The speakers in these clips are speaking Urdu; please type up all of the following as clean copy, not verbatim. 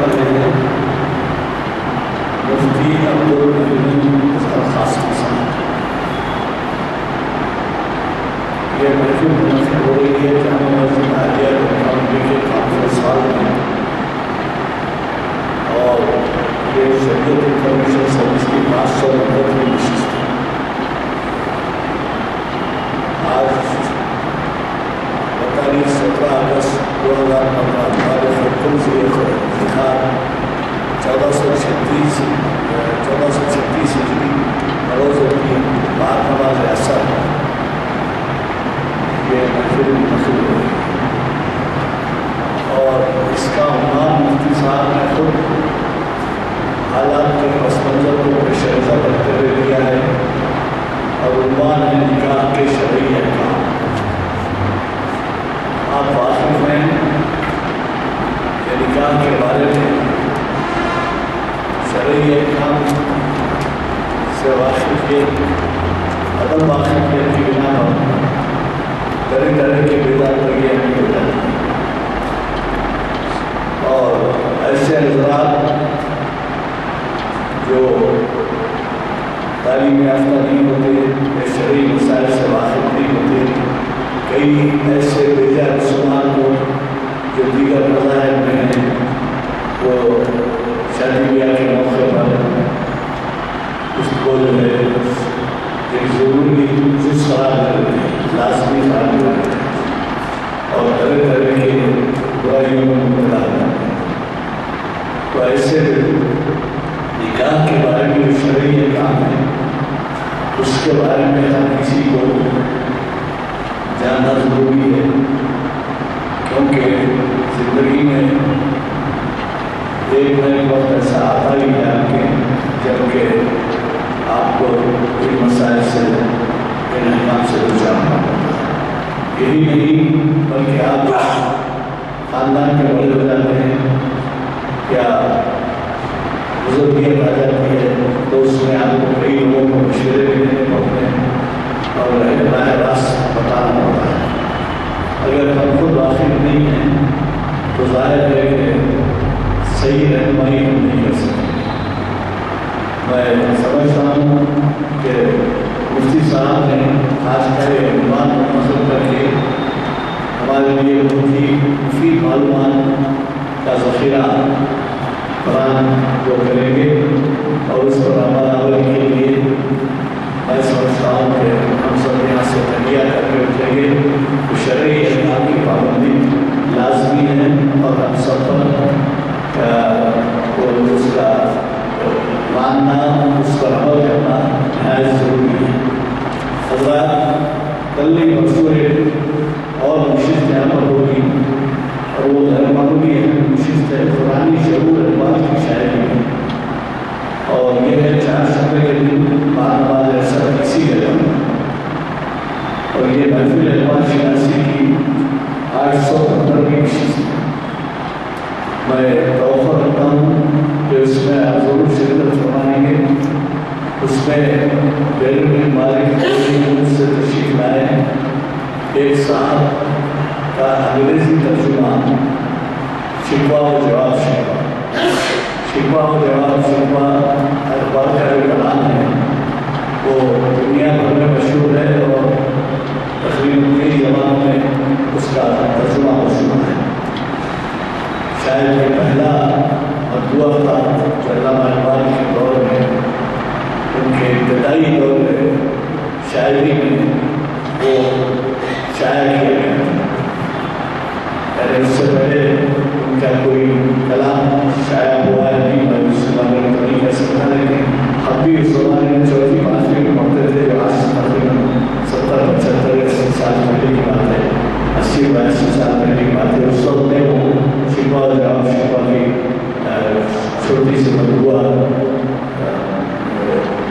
والے ہیں مفتی عبدالرحیم خاص صاحب. یہ محفل منعقد ہو رہی ہے جامع مسجد عالیہ کے کانفرنس ہال میں، اور یہ شریعت انفارمیشن سروس کی 500 نمبر کی نشست ہے. آج تاریخ 17 اگست 2015 ہمارے خطوں سے انتخاب 1436 ہجری روز الدین بعد نماز عصر یہ محفل منعقد ہو رہی ہے، اور اس کا عنوان مفتی صاحب نے خود حالات کے پس منظر کو پیش نظر رکھتے ہوئے دیا ہے، اور عنوان ہے نکاح کے شرعی احکام. آپ واقف ہیں کہ نکاح کے بارے میں شرعی احکام سے واقفیت عدم واقفیت کی بنا پر طرح طرح کے بیدار طریقے نہیں ہو جاتے ہیں، اور ایسے حضرات جو تعلیم یافتہ نہیں ہوتے یا شرعی مسائل سے واقف نہیں ہوتے، کئی ایسے بیجا مسلمان کو جو دیگر مذاہب میں ہیں وہ شادی بیاہ کے موقع پر اس کو جو ہے ایک ضروری جز قرار دیتے ہیں، لازمی قرار دیتے ہیں، اور طرح طرح کی برائیوں میں مبتلا ہوتے ہیں. تو ایسے نکاح کے بارے میں جو شرعی احکام ہے اس کے بارے میں ہر کسی کو جاننا ضروری ہے، کیونکہ زندگی میں ایک نہ ایک وقت ایسا آتا ہی ہے آپ کے جبکہ آپ کو ان مسائل سے ان احکام سے بچانا ہوتا ہے. یہی نہیں بلکہ آپ خاندان کے بڑے ہو جاتے ہیں یا بزرگیت آ جاتی ہے تو اس میں آپ کو کئی لوگوں کو مشورے بھی دینے پڑتے ہیں اور براہ راست بتانا پڑتا ہے. اگر ہم خود واقف نہیں ہیں تو ظاہر ہے کہ صحیح رہنمائی ہم نہیں کر سکتے. میں سمجھتا ہوں کہ مفتی صاحب نے آج کا یہ عنوان منتخب کر کے ہمارے لیے بہت ہی مفید معلومات کا ذخیرہ قرآن کو کریں گے، اور اس پر عمل عمل کے لیے میں سمجھتا ہوں کہ ہم سب یہاں سے تہیا کر کے اٹھیں گے. شرعی احکام کی پابندی لازمی ہے اور ہم سب پر اس کا ماننا، اس پر عمل کرنا نہایت ضروری ہے. حضرات کل ہی پرسوں اور نشست یہاں پر ہوگی، اور وہ غیر معمولی نشست ہے قرآنی شعور اقبال کی شاعری ہے، اور یہ ہے 4 شعبے کے دن بعد نماز عصر اسی جگہ میں، اور یہ محفل اقبال شناسی کی 815 نشست ہے. میں توقع رکھتا ہوں کہ اس میں آپ ضرور شرکت فرمائیں گے. اس میں بیرونی مالک سے تشریف لائے ہیں. ایک صاحب کا انگریزی ترجمہ شکوہ و جواب شکوہ و جواب اقبال کا جو کلام ہے وہ دنیا بھر میں مشہور ہے، اور تقریباً کئی زبانوں میں اس کا ترجمہ موجود ہے. شاید یہ پہلا مطبوعہ تھا جو علامہ اقبال کے دور میں، ان کے ابتدائی دور میں شاعری میں وہ شاعر کیا گیا تھا. اس سے پہلے ان کا کوئی کلام شائع ہوا ہے نہیں، میں اس کے بارے میں نہیں کہہ سکتا، لیکن اب بھی اس زمانے میں 4ویں 5ویں میں پڑھتے تھے جو آج تقریباً 70-75 سال پہلے کی بات ہے، 80-82 سال پہلے کی بات ہے. اس وقت میں وہ شکوہ جواب شکوہ کی چھوٹی سی مطبوعہ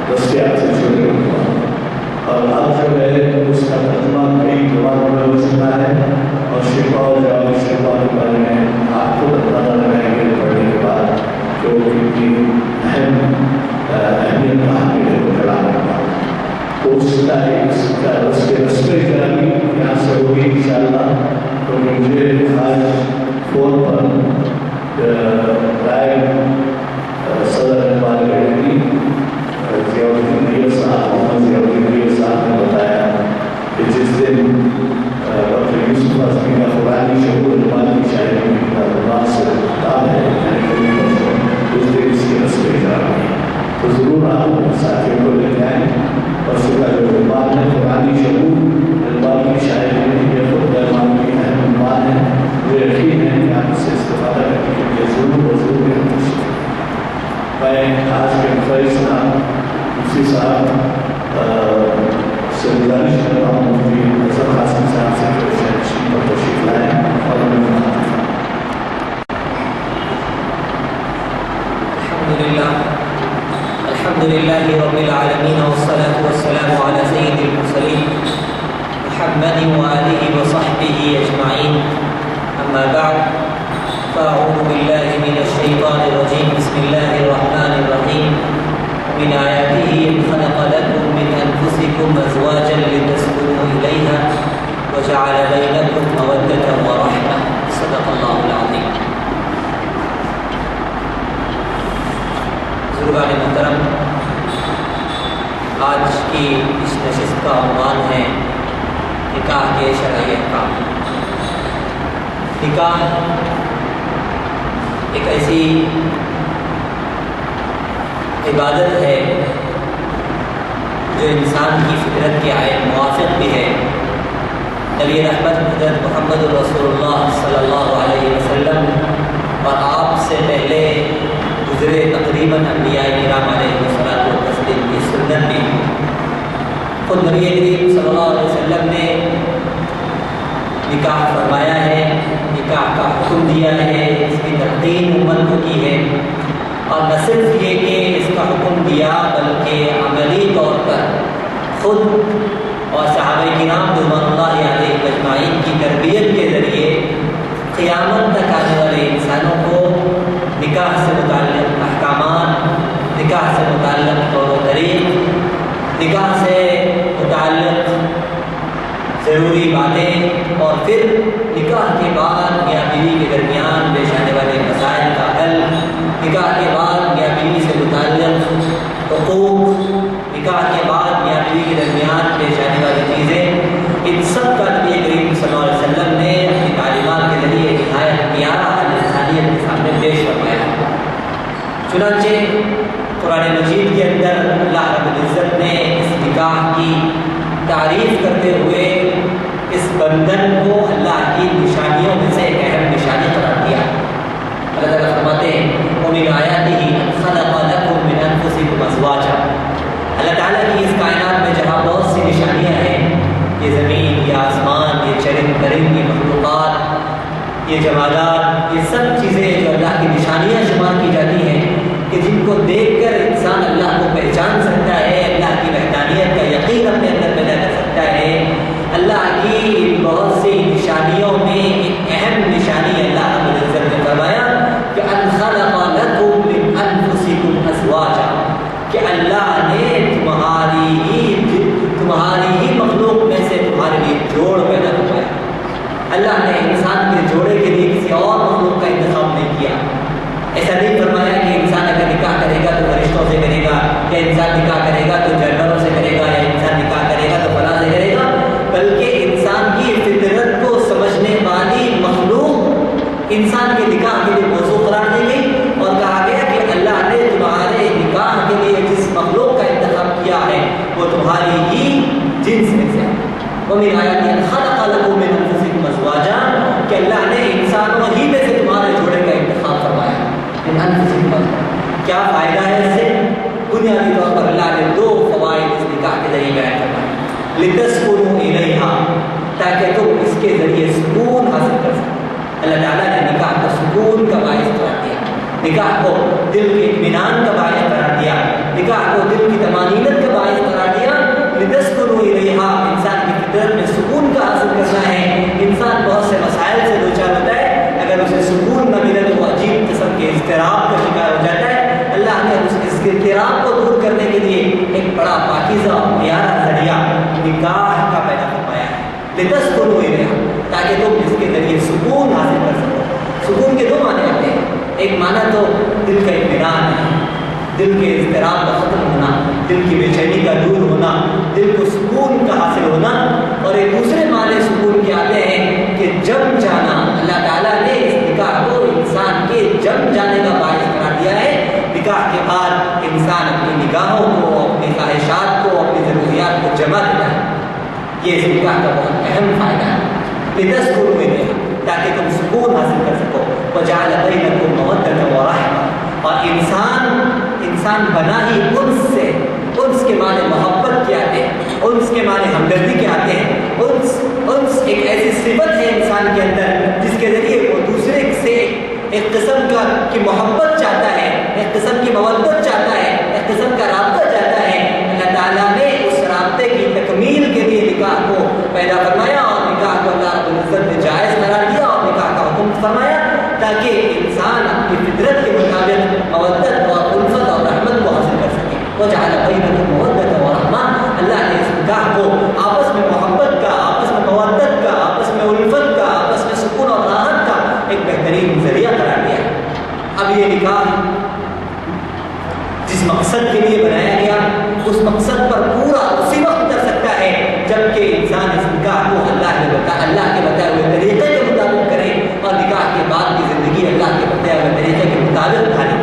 دستیاب سے چھوٹے مطبوعہ، اور اب جو ہے اس کا ترجمہ کئی زبانوں میں ہو سکتا ہے. اور شکوہ جواب شکوہ کے بارے میں آپ کو اندازہ لگائیں گے پڑھنے کے بعد کہ وہ کتنی اہمیت کا حامل ہے وہ کلام کا. تو اس کے رسم کلامی یہاں سے ہوگی انشاءاللہ. تو مجھے آج فون پر رائے صاحب سے گزارش کرتا ہوں مفتی اظہر قاسم صاحب سے کہ شہر پر تشریف لائیں اور الحمد لله رب العالمين والصلاة والسلام على سيد المرسلين محمد وآله وصحبه أجمعين. أما بعد فأعوذ بالله من الشيطان الرجيم. بسم الله الرحمن الرحيم. من آياته أن خلق لكم من أنفسكم أزواجا لتسكنوا إليها وجعل بينكم مودة ورحمة. صدق الله العظيم. بزرگان محترم، آج کی اس نشست کا عنوان ہے نکاح کے شرعی احکام. نکاح ایک ایسی عبادت ہے جو انسان کی فطرت کے عین موافق بھی ہے. نبی رحمت حضرت محمد رسول اللہ صلی اللہ علیہ وسلم اور آپ سے پہلے گزرے تقریباً انبیاء کرام علیہ الصلوۃ والتسلیم کی سنت بھی خود نبی کریم صلی اللہ علیہ وسلم نے نکاح فرمایا ہے، نکاح کا حکم دیا ہے، اس کی تلقین امت کو کی ہے. اور نہ صرف یہ کہ اس کا حکم دیا بلکہ عملی طور پر خود اور صحابہ کرام رضوان اللہ علیہ اجمعین کی تربیت کے ذریعے قیامت تک آنے والے انسانوں کو نکاح سے متعلق احکامات، نکاح سے متعلق طور و طریق، نکاح سے متعلق ضروری باتیں اور پھر نکاح کے بعد میاں بیوی کے درمیان پیش آنے والے مسائل کا حل، نکاح کے بعد میاں بیوی سے متعلق حقوق، نکاح کے بعد میاں بیوی کے درمیان پیش آنے والی چیزیں، ان سب کا نبی کریم صلی اللہ علیہ وسلم نے اپنی تعلیمات کے ذریعے نہایت پیارا انسانیت کے سامنے پیش فرمایا. چنانچہ قرآن مجید کے اندر اللہ رب العزت نے اس نکاح کی تعریف کرتے ہوئے اس بندھن کو اللہ کی نشانیوں میں سے ایک اہم نشانی قرار دیا. اللہ تعالیٰ فرماتے ہیں وَمِنْ آيَاتِهِ أَنْ خَلَقَ لَكُم مِّنْ أَنفُسِكُمْ أَزْوَاجًا. اللہ تعالیٰ کی اس کائنات میں جہاں بہت سی نشانیاں ہیں، یہ زمین، یہ آسمان، یہ چرند پرند، یہ مخلوقات، یہ جمالات، یہ سب چیزیں جو اللہ کی نشانیاں شمار کی جاتی ہیں کہ جن کو دیکھ کر انسان اللہ کو پہچان سکتا ہے، اللہ کی وحدانیت کا یقین اپنے اندر پیدا کر سکتا ہے. اللہ کی بہت سی نشانیوں میں ایک اہم نشانی اللہ رب العزت نے فرمایا کہ ان خلق لکم من انفسکم ازواجا، کہ اللہ نے تمہاری ہی مخلوق میں سے تمہارے لیے جوڑ پیدا کروایا. اللہ نے انسان کے جوڑے کے لیے کسی اور مخلوق کا انتخاب نہیں کیا. ایسا نہیں فرمایا کہ انسان اگر نکاح کرے گا تو فرشتوں سے کرے گا، یا انسان نکاح کرے گا تو جانوروں سے کرے گا، یا انسان نکاح کرے گا تو فلاں سے کرے گا، بلکہ انسان کی فطرت کو سمجھنے والی مخلوق انسان کے نکاح کے لیے موضوع قرار دی گئی اور کہا گیا کہ اللہ نے تمہارے نکاح کے لیے جس مخلوق کا انتخاب کیا ہے وہ تمہاری ہی جنس میں سے. وَمِنْ آيَاتِهِ أَنْ خَلَقَ لَكُم مِّنْ أَنفُسِكُمْ أَزْوَاجًا، کہ اللہ نے انسانوں ہی میں سے تمہارے جوڑے کا انتخاب فرمایا. کیا فائدہ ہے اس سے؟ بنیادی طور پر اللہ نے دو فوائد اس نکاح کے ذریعے بیان فرمائے. لِتَسْكُنُوا إِلَيْهَا، تاکہ تم اس کے ذریعے سکون حاصل کر سکو. اللہ تعالیٰ نے نکاح کو سکون کا باعث قرار دیا، نکاح کو دل کے اطمینان کا باعث قرار دیا، نکاح کو دل کی طمانینت کا باعث قرار دیا. لِتَسْكُنُوا إِلَيْهَا، انسان کی فطرت میں سکون کا حاصل کرنا ہے. انسان بہت سے مسائل سے دوچار ہوتا ہے، اگر اسے سکون نہ ملے تو وہ عجیب قسم کے اضطراب کا شکار ہو جاتا ہے. اللہ نے اس اضطراب کو دور کرنے کے لیے ایک بڑا پاکیزہ اور پیارا ذریعہ نکاح کا پیدا فرمایا ہے. لِتَسْكُنُوا إِلَيْهَا، تاکہ تم اس کے ذریعے سکون حاصل کر سکو. سکون کے دو معنی ہوتے ہیں، ایک معنی تو دل کا اطمینان ہے، دل کے اضطراب کا ختم ہونا، دل کی بے چینی کا دور ہونا، دل کو سکون کا حاصل ہونا. اور ایک دوسرے معنی سکون کے آتے ہیں کہ جم جانا. اللہ تعالیٰ نے اس نکاح کو انسان کے جم جانے کا باعث قرار دیا ہے. نکاح کے بعد انسان اپنی نگاہوں کو، اپنی خواہشات کو، اپنی ضروریات کو جمع دیتا ہے. یہ اس نکاح کا بہت اہم فائدہ ہے. لِتَسْكُنُوا إِلَيْهَا، تاکہ تم سکون حاصل کر سکو. وَجَعَلَ بَيْنَكُم مَّوَدَّةً وَرَحْمَةً، اور انسان بنا ہی انس سے، انس کے معنی کی محبت چاہتا ہے، ایک قسم کی مودت چاہتا ہے، ایک قسم کا رابطہ چاہتا ہے، اللہ تعالیٰ نے اس رابطے کی تکمیل کے لیے نکاح کو پیدا فرمایا اور نکاح کو اللہ رب العزت نے جائز قرار دیا اور نکاح کا حکم فرمایا تاکہ انسان اپنی فطرت کے مطابق مودت اور الفت اور رحمت کو حاصل کر سکے۔ وجعل بینکم مودۃ ورحمہ، اللہ نے اس نکاح کو آپس میں محبت کا، آپس میں مودت کا، آپس میں الفت کا، آپس میں سکون اور راحت کا ایک بہترین ذریعہ قرار دیا۔ اب یہ نکاح جس مقصد کے لیے بنایا گیا اس مقصد پر پورا اسی وقت کر سکتا ہے جبکہ انسان اس نکاح کو اللہ کے بتائے ہوئے طریقے کے مطابق کرے اور نکاح کے بعد کی زندگی اللہ کے بتائے ہوئے طریقے کے مطابق ڈھالے۔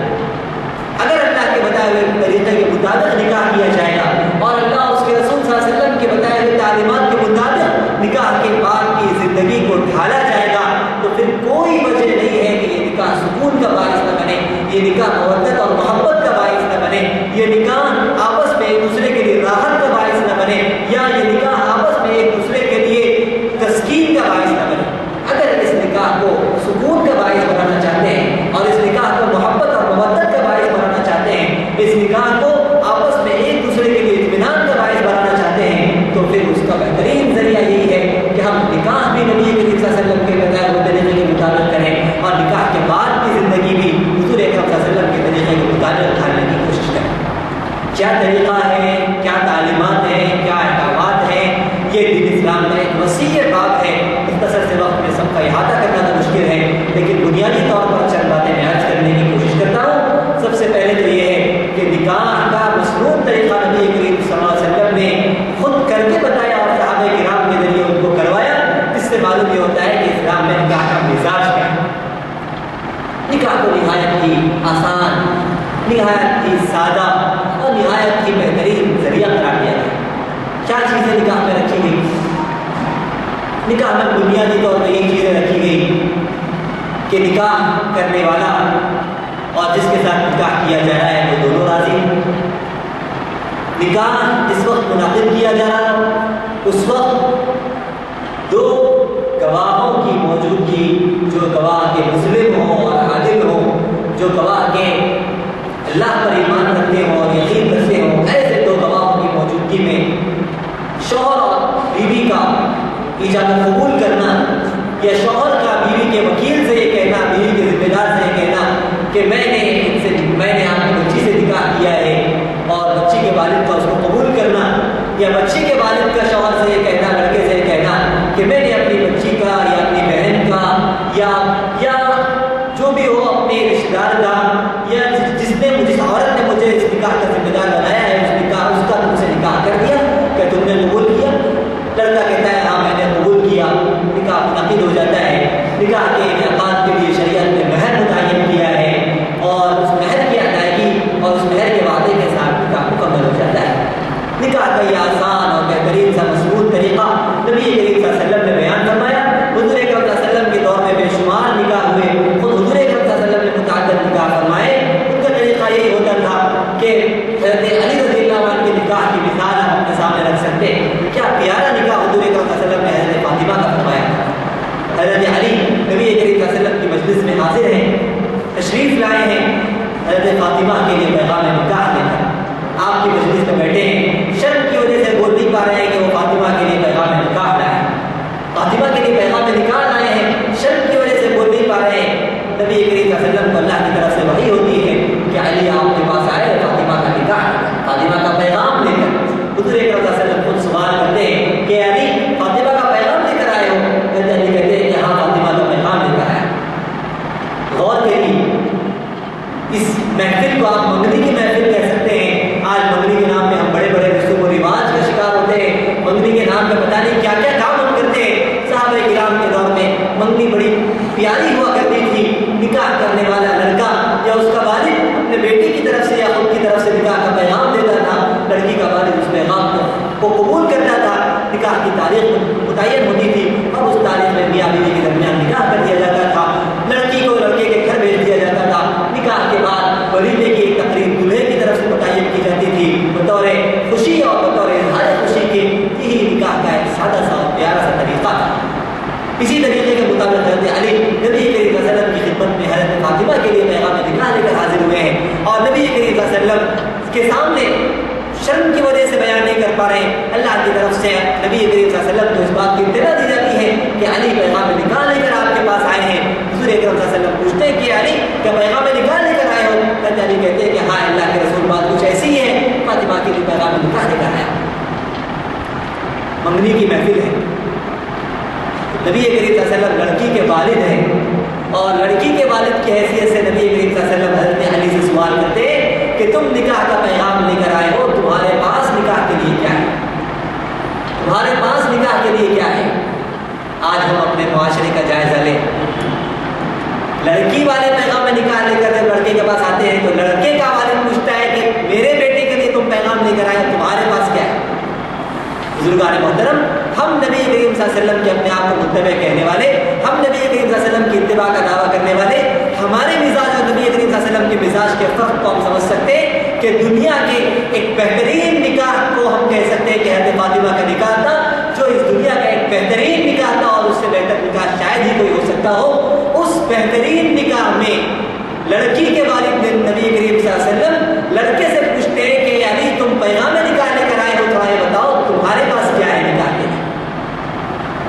اگر اللہ کے بتائے ہوئے طریقے کے مطابق نکاح کیا جائے گا اور اللہ اس کے رسول صلی اللہ علیہ وسلم کے بتائے ہوئے تعلیمات کے مطابق نکاح کے بعد کی زندگی کو ڈھالا جائے گا تو پھر کوئی وجہ نہیں ہے کہ یہ نکاح سکون کا باعث نہ بنے، یہ نکاح مودت اور محبت کا باعث نہ بنے، یہ نکاح آپس میں ایک دوسرے کے لیے راحت کا باعث نہ بنے، یا یہ نکاح آپس میں ایک دوسرے کے لیے تسکین کا باعث نہ بنے۔ اگر اس نکاح کو سکون کا باعث بنانا چاہتے ہیں اور اس نکاح کو محبت اور مودت کا باعث بنانا چاہتے ہیں، اس نکاح کو آپس میں ایک دوسرے کے لیے اطمینان کا باعث بنانا چاہتے ہیں، تو پھر اس کا بہترین ذریعہ یہی ہے کہ ہم نکاح بھی نبی کریم صلی اللہ علیہ وسلم کے بتائے ہوئے طریقے کے مطابق کریں اور نکاح کے بعد کی زندگی بھی حضور اکرم صلی اللہ علیہ وسلم کے طریقے کے مطابق ڈھالنے کی کوشش کریں۔ کیا طریقہ ہے، کیا تعلیمات ہیں، کیا احکامات ہیں، یہ دین اسلام کا ایک وسیع باب ہے۔ مختصر سے وقت میں سب کا احاطہ کرنا تو مشکل ہے لیکن بنیادی طور پر چند باتیں میں عرض کرنے کی کوشش کرتا ہوں۔ سب سے پہلے تو یہ ہے کہ نکاح کا مصنون طریقہ نبی کریم صلی اللہ علیہ وسلم نے خود کر کے بتایا اور صحابہ کرام کے ذریعے ان کو کروایا، جس سے معلوم یہ ہوتا ہے کہ اسلام میں نکاح کا مزاج کیا ہے۔ نکاح کو نہایت ہی آسان، نہایت ہی سادہ اور نہایت ہی بہترین ذریعہ قرار دیا گیا۔ کیا چیزیں نکاح میں رکھی گئی؟ نکاح میں بنیادی طور پر یہ چیزیں رکھی گئی کہ نکاح کرنے والا اور جس کے ساتھ نکاح کیا جا رہا ہے وہ دونوں راضی۔ نکاح اس وقت منعقد کیا جا رہا اس وقت دو گواہوں کی موجودگی، جو گواہ کے مسلم ہوں اور عادل ہوں، جو گواہ کے اللہ پر ایمان رکھتے ہوں اور یقین رکھتے ہوں، ایسے دو گواہوں کی موجودگی میں شوہر اور بیوی کا ایجاب قبول کرنا یا شوہر کا بیوی کے وکیل سے یہ کہنا، بیوی کے ذمہ دار سے یہ کہنا کہ میں نے آپ کی بچی سے نکاح کیا ہے اور بچی کے والد کا اس کو قبول کرنا، یا بچی کے والد کا شوہر سے یہ کہنا، لڑکے سے یہ کہنا کہ میں نے اپنی بچی کا یا اپنی بہن کا یا جو بھی ہو اپنے رشتہ دار کا یا جس عورت نے مجھے اس نکاح کا ذمہ دار بنایا ہے اس کا تم سے نکاح کر دیا، کہ تم نے قبول کیا؟ لڑکا کہتا ہے ہاں میں نے قبول کیا، نکاح منعقد ہو جاتا ہے۔ نکاح کے انعقاد کے لیے شریعت نے مہر متعین کیا ہے اور اس مہر کی ادائیگی اور اس مہر کے وعدے کے ساتھ نکاح مکمل ہو جاتا ہے۔ نکاح کا یہ آسان اور بہترین سا مضبوط طریقہ نبی کریم صلی اللہ علیہ وسلم نے بیان فرمایا۔ حضور اکرم صلی اللہ علیہ وسلم کے دور میں بے شمار نکاح ہوئے، خود حضور اکرم صلی اللہ علیہ وسلم نے متعدد نکاح فرمائے۔ ان کا طریقہ یہی ہوتا تھا کہ حضرت علی رضی اللہ عنہ کے نکاح کی مثال ہم اپنے سامنے رکھ سکتے ہیں۔ کیا پیارا نکاح حضور اکرم صلی اللہ علیہ وسلم نے حضرت فاطمہ کا فرمایا۔ حضرت علی نبی کریم صلی اللہ علیہ وسلم کی مجلس میں حاضر ہیں، تشریف لائے ہیں حضرت فاطمہ کے لیے پیغام نکاح لے کر۔ آپ کی مجلس میں بیٹھے ہیں، شرم کی وجہ سے بول نہیں پا رہے ہیں کہ وہ فاطمہ کے لیے پیغام نکاح لائے ہیں، فاطمہ کے لیے پیغام نکاح لائے ہیں، شرم کی وجہ سے بول نہیں پا رہے ہیں۔ نبی کریم صلی اللہ علیہ وسلم کو اللہ کی طرف سے وحی ہوتی ہے کہ علی آپ کے پاس آئے فاطمہ کا نکاح، فاطمہ کا پیغام لے کر۔ حضور اکرم صلی اللہ علیہ وسلم خود سوال کرتے ہیں کہ علی فاطمہ کا پیغام لے کر آئے ہو؟ حضرت علی کہتے ہیں کہ ہاں فاطمہ کا پیغام لے کر آیا۔ غور کریے، اس محفل کو آپ منگنی کی محفل کہہ سکتے ہیں۔ آج منگنی کے نام پہ ہم بڑے بڑے رسوم و رواج کا شکار ہوتے ہیں، منگنی کے نام پہ پتہ نہیں کیا کیا کام ہم کرتے ہیں۔ صحابہ کرام کے دور میں منگنی بڑی پیاری ہوا کرتی تھی۔ نکاح کرنے والا لڑکا یا اس کا والد اپنے بیٹے کی طرف سے یا خود کی طرف سے نکاح کا پیغام دیتا تھا، لڑکی کا والد اس پیغام کو قبول کرتا تھا، نکاح کی تاریخ متعین ہوتی تھی اور اس تاریخ میں میاں بیوی کے درمیان نکاح کر دیا جاتا تھا، لڑکی کو لڑکے کے گھر بھیج دیا جاتا تھا۔ نکاح کے بعد ولیمے کی ایک تقریب دولہے کی طرف نکاح نہیں کرایا. منگنی کی محفل ہے. نبی کریم صلی اللہ علیہ وسلم لڑکی کے والد ہیں اور لڑکی کے والد کی حیثیت سے نبی کریم صلی اللہ علیہ وسلم حضرت علی سے سوال کرتے کہ تم نکاح کا پیغام لے کر آئے ہو, تمہارے پاس نکاح کے لیے کیا ہے؟ تمہارے پاس نکاح کے لیے کیا ہے؟ آج ہم اپنے معاشرے کا جائزہ لیں. لڑکی والے پیغام میں نکاح لے کر جب لڑکے کے پاس آتے ہیں تو لڑکے کا والد پوچھتا ہے کہ میرے بیٹے کے لیے تم پیغام لے کر آئے, تمہارے پاس کیا ہے؟ بزرگان محترم, ہم نبی کریم صلی اللہ علیہ وسلم کے اپنے آپ کو متبع کہنے والے, ہم نبی کریم صلی اللہ علیہ وسلم کی اتباع کا دعویٰ کرنے والے, ہمارے مزاج اور نبی کریم صلی اللہ علیہ وسلم کے مزاج کے فرق کو ہم سمجھ سکتے ہیں کہ دنیا کے ایک بہترین نکاح کو ہم کہہ سکتے ہیں کہ حضرت فاطمہ کا نکاح تھا, جو اس دنیا کا ایک بہترین نکاح تھا اور اس سے بہتر نکاح شاید ہی کوئی ہو سکتا ہو. اس بہترین نکاح میں لڑکی کے والد نے نبی کریم صلی اللہ علیہ وسلم لڑکے سے پوچھتے ہیں کہ علی تم پیغام نکاح لے کر آئے ہو, تھوڑا یہ بتاؤ تمہارے پاس کیا ہے نکاح کے لیے.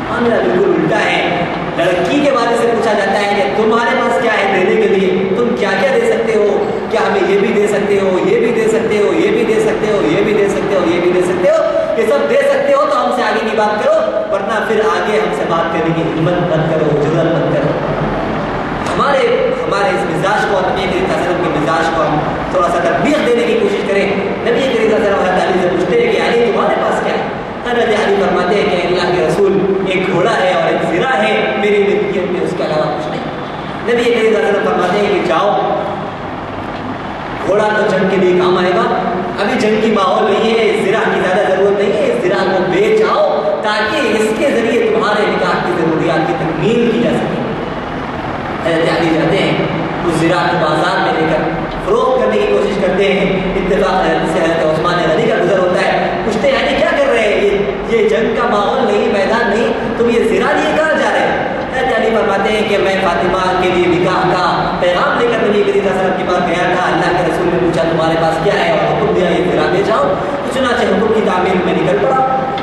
معاملہ بالکل الٹا ہے. لڑکی کے والد سے پوچھا جاتا ہے کہ تمہارے پاس کیا ہے دینے کے لیے, تم کیا کیا دے سکتے ہو, کیا ہمیں یہ بھی دے سکتے ہو, یہ بھی دے سکتے ہو, یہ بھی دے سکتے ہو, یہ بھی دے سکتے ہو, یہ بھی دے سکتے ہو, یہ سب دے سکتے ہو تو ہم سے آگے کی بات کرو, ورنہ پھر آگے ہم سے بات کرنے کی ہمت مت کرو, جرأت مت کرو. ہمارے اس مزاج کو, نبی کریم صلی اللہ علیہ وسلم کے مزاج کو ہم تھوڑا سا تربیت دینے کی کوشش کریں. نبی کریم صلی اللہ علیہ وسلم حضرت علی سے پوچھتے ہیں کہ علی تمہارے پاس کیا ہے؟ حضرت علی فرماتے ہیں کہ اللہ کے رسول ایک گھوڑا ہے اور ایک زرہ ہے, میری ملکیت میں اس کے علاوہ کچھ نہیں. نبی کریم صلی اللہ علیہ وسلم فرماتے ہیں کہ جاؤ, گھوڑا تو جنگ کے لیے کام آئے گا, ابھی جنگ کی ماحول نہیں ہے, اس زرہ کی زیادہ ضرورت نہیں ہے, اس زرہ کو بیچ آؤ تاکہ اس کے ذریعے تمہارے نکاح کی ضروریات کی تکمیل کی جا سکے. حضرت علی جاتے ہیں, اس زرہ کو بازار میں لے کر فروخت کرنے کی کوشش کرتے ہیں. اتفاق سے حضرت عثمان غنی کا گزر ہوتا ہے, پوچھتے ہیں علی کیا کر رہے ہیں, یہ جنگ کا ماحول نہیں, میدان نہیں, تم یہ زرہ لیے کہاں جا رہے ہیں؟ حضرت علی فرماتے ہیں کہ میں فاطمہ کے لیے نکاح کا پیغام لے کر نبی کریم صلی اللہ علیہ وسلم کے پاس گیا تھا. اللہ کے رسول نے پوچھا تمہارے پاس کیا ہے, اور حکم دیا یہ زرہ لے جاؤ. چنانچہ حکم کی تعمیل میں نکل پڑا.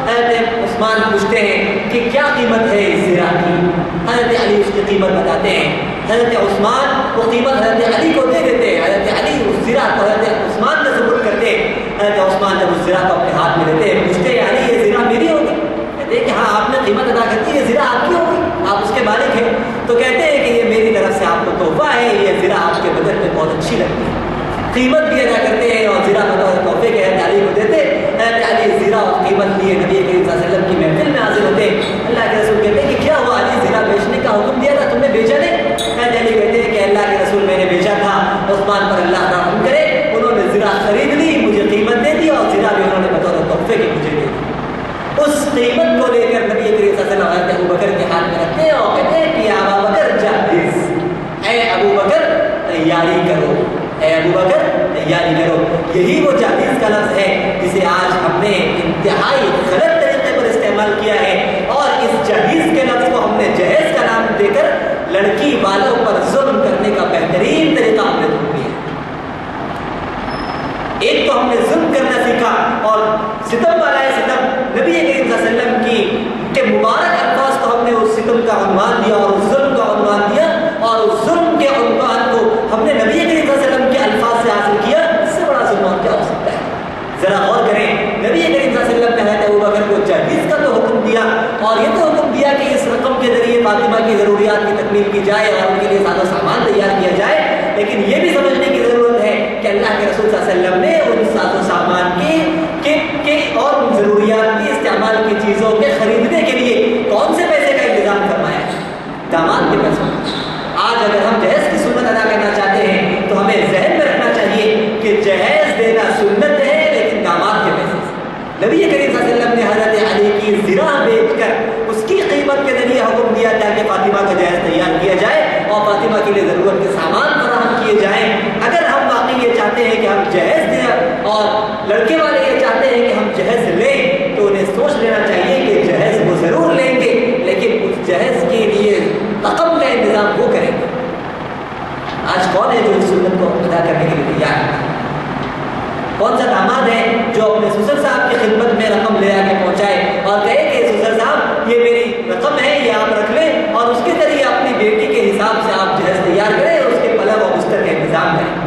حضرت عثمان پوچھتے ہیں کہ کیا قیمت ہے اس زرہ کی؟ حضرت علی اس کی قیمت بتاتے ہیں. حضرت عثمان وہ قیمت حضرت علی کو دے دیتے ہیں. حضرت علی اس زرہ کو حضرت عثمان سے سپرد کرتے ہیں. حضرت عثمان جب اس زرہ کو اپنے ہاتھ میں لیتے ہیں, پوچھتے ہیں علی یہ زرہ میری ہوگی؟ کہتے ہیں کہ ہاں آپ نے قیمت ادا کر دی, یہ زرہ آپ کی ہوگی, آپ اس کے مالک ہیں. تو کہتے ہیں کہ یہ میری طرف سے آپ کو تحفہ ہے, یہ زرہ آپ کے بدن میں بہت اچھی لگتی ہے. قیمت بھی ادا کرتے ہیں اور زرہ بطور تحفے کے حضرت علی کو دیتے. حضرت علی زرہ اور قیمت لیے نبی کریم صلی اللہ علیہ وسلم کی محفل میں حاضر ہوتے. اللہ کے رسول کہتے ہیں کہ کیا ہوا علی, زرہ بیچنے کا حکم دیا تھا, تم نے بیچا نہیں؟ حضرت علی کہتے ہیں کہ اللہ کے رسول میں نے بیچا تھا, عثمان پر اللہ کا حکم کرے, انہوں نے زرہ خرید لی, مجھے قیمت دے دی, اور زرہ بھی انہوں نے بطور تحفے کے مجھے دے دی. اس قیمت کو لے کر نبی کریم صلی اللہ علیہ وسلم حضرت ابوبکر کے ہاتھ میں رکھتے ہیں اور کہتے ہیں کہ ابوبکر جاہز, اے ابوبکر تیاری کرو, اے ابوبکر تیاری کرو. یہی وہ جاہز کا لفظ ہے جسے آج ہم نے انتہائی غلط طریقے پر استعمال کیا ہے, اور اس جاہز کے لفظ کو ہم نے جہیز کا نام دے کر لڑکی والوں پر ظلم کرنے کا بہترین طریقہ ہم نے ڈھونڈ لیا. ایک تو ہم نے ظلم کرنا سیکھا, اور ستم والا ہے ستم. نبی کریم صلی اللہ علیہ وسلم کے مبارک الفاظ کو ہم نے اس ستم کا عنوان دیا اور اس ظلم کا عنوان دیا, اور اس ظلم کے عنوان کو ہم نے نبی کریم صلی اللہ علیہ وسلم کے الفاظ سے حاصل کیا. اس سے بڑا ظلم اور کیا ہو سکتا ہے؟ ذرا غور کریں. نبی کریم صلی اللہ علیہ وسلم نے حضرت ابوبکر کو جہیز کا تو حکم دیا, اور یہ تو حکم دیا کہ اس رقم کے ذریعے فاطمہ کی ضروریات کی تکمیل کی جائے اور ان کے لیے ساز و سامان تیار کیا جائے. لیکن یہ بھی سمجھنے کی ضرورت ہے کہ اللہ کے رسول صلی اللہ علیہ وسلم نے ان ساز و سامان کے اور ان ضروریات کی استعمال کی چیزوں کے خریدنے کے لیے کون سے پیسے کا انتظام فرمایا ہے؟ داماد کے پیسوں. آج اگر ہم جہیز کی سنت ادا کرنا چاہتے ہیں تو ہمیں ذہن میں رکھنا چاہیے کہ جہیز دینا سنت ہے, لیکن داماد کے پیسے سے. نبی کریم صلی اللہ علیہ وسلم نے حضرت علی کی زرہ بیچ کر اس کی قیمت کے ذریعے حکم دیا تاکہ فاطمہ کا جہیز تیار کیا جائے اور فاطمہ کے لیے ضرورت کے سامان فراہم کیے جائیں. اگر ہم واقعی یہ چاہتے ہیں کہ ہم جہیز دیں اور لڑکے والے یہ چاہتے ہیں کہ ہم جہیز لیں, تو انہیں سوچ لینا چاہیے کہ جہیز وہ ضرور لیں گے, لیکن اس جہیز کے لیے رقم کا انتظام وہ کریں گے. آج کون ہے جو اس سنت کو ادا کرنے کے لیے تیار ہے؟ کون سا داماد ہے جو اپنے سسر صاحب کی خدمت میں رقم لے آ کے پہنچائے اور کہے کہ سسر صاحب یہ میری رقم ہے, یہ آپ رکھ لیں, اور اس کے ذریعے اپنی بیٹی کے حساب سے آپ جہیز تیار کریں اور اس کے پلنگ اور بستر کا انتظام کریں.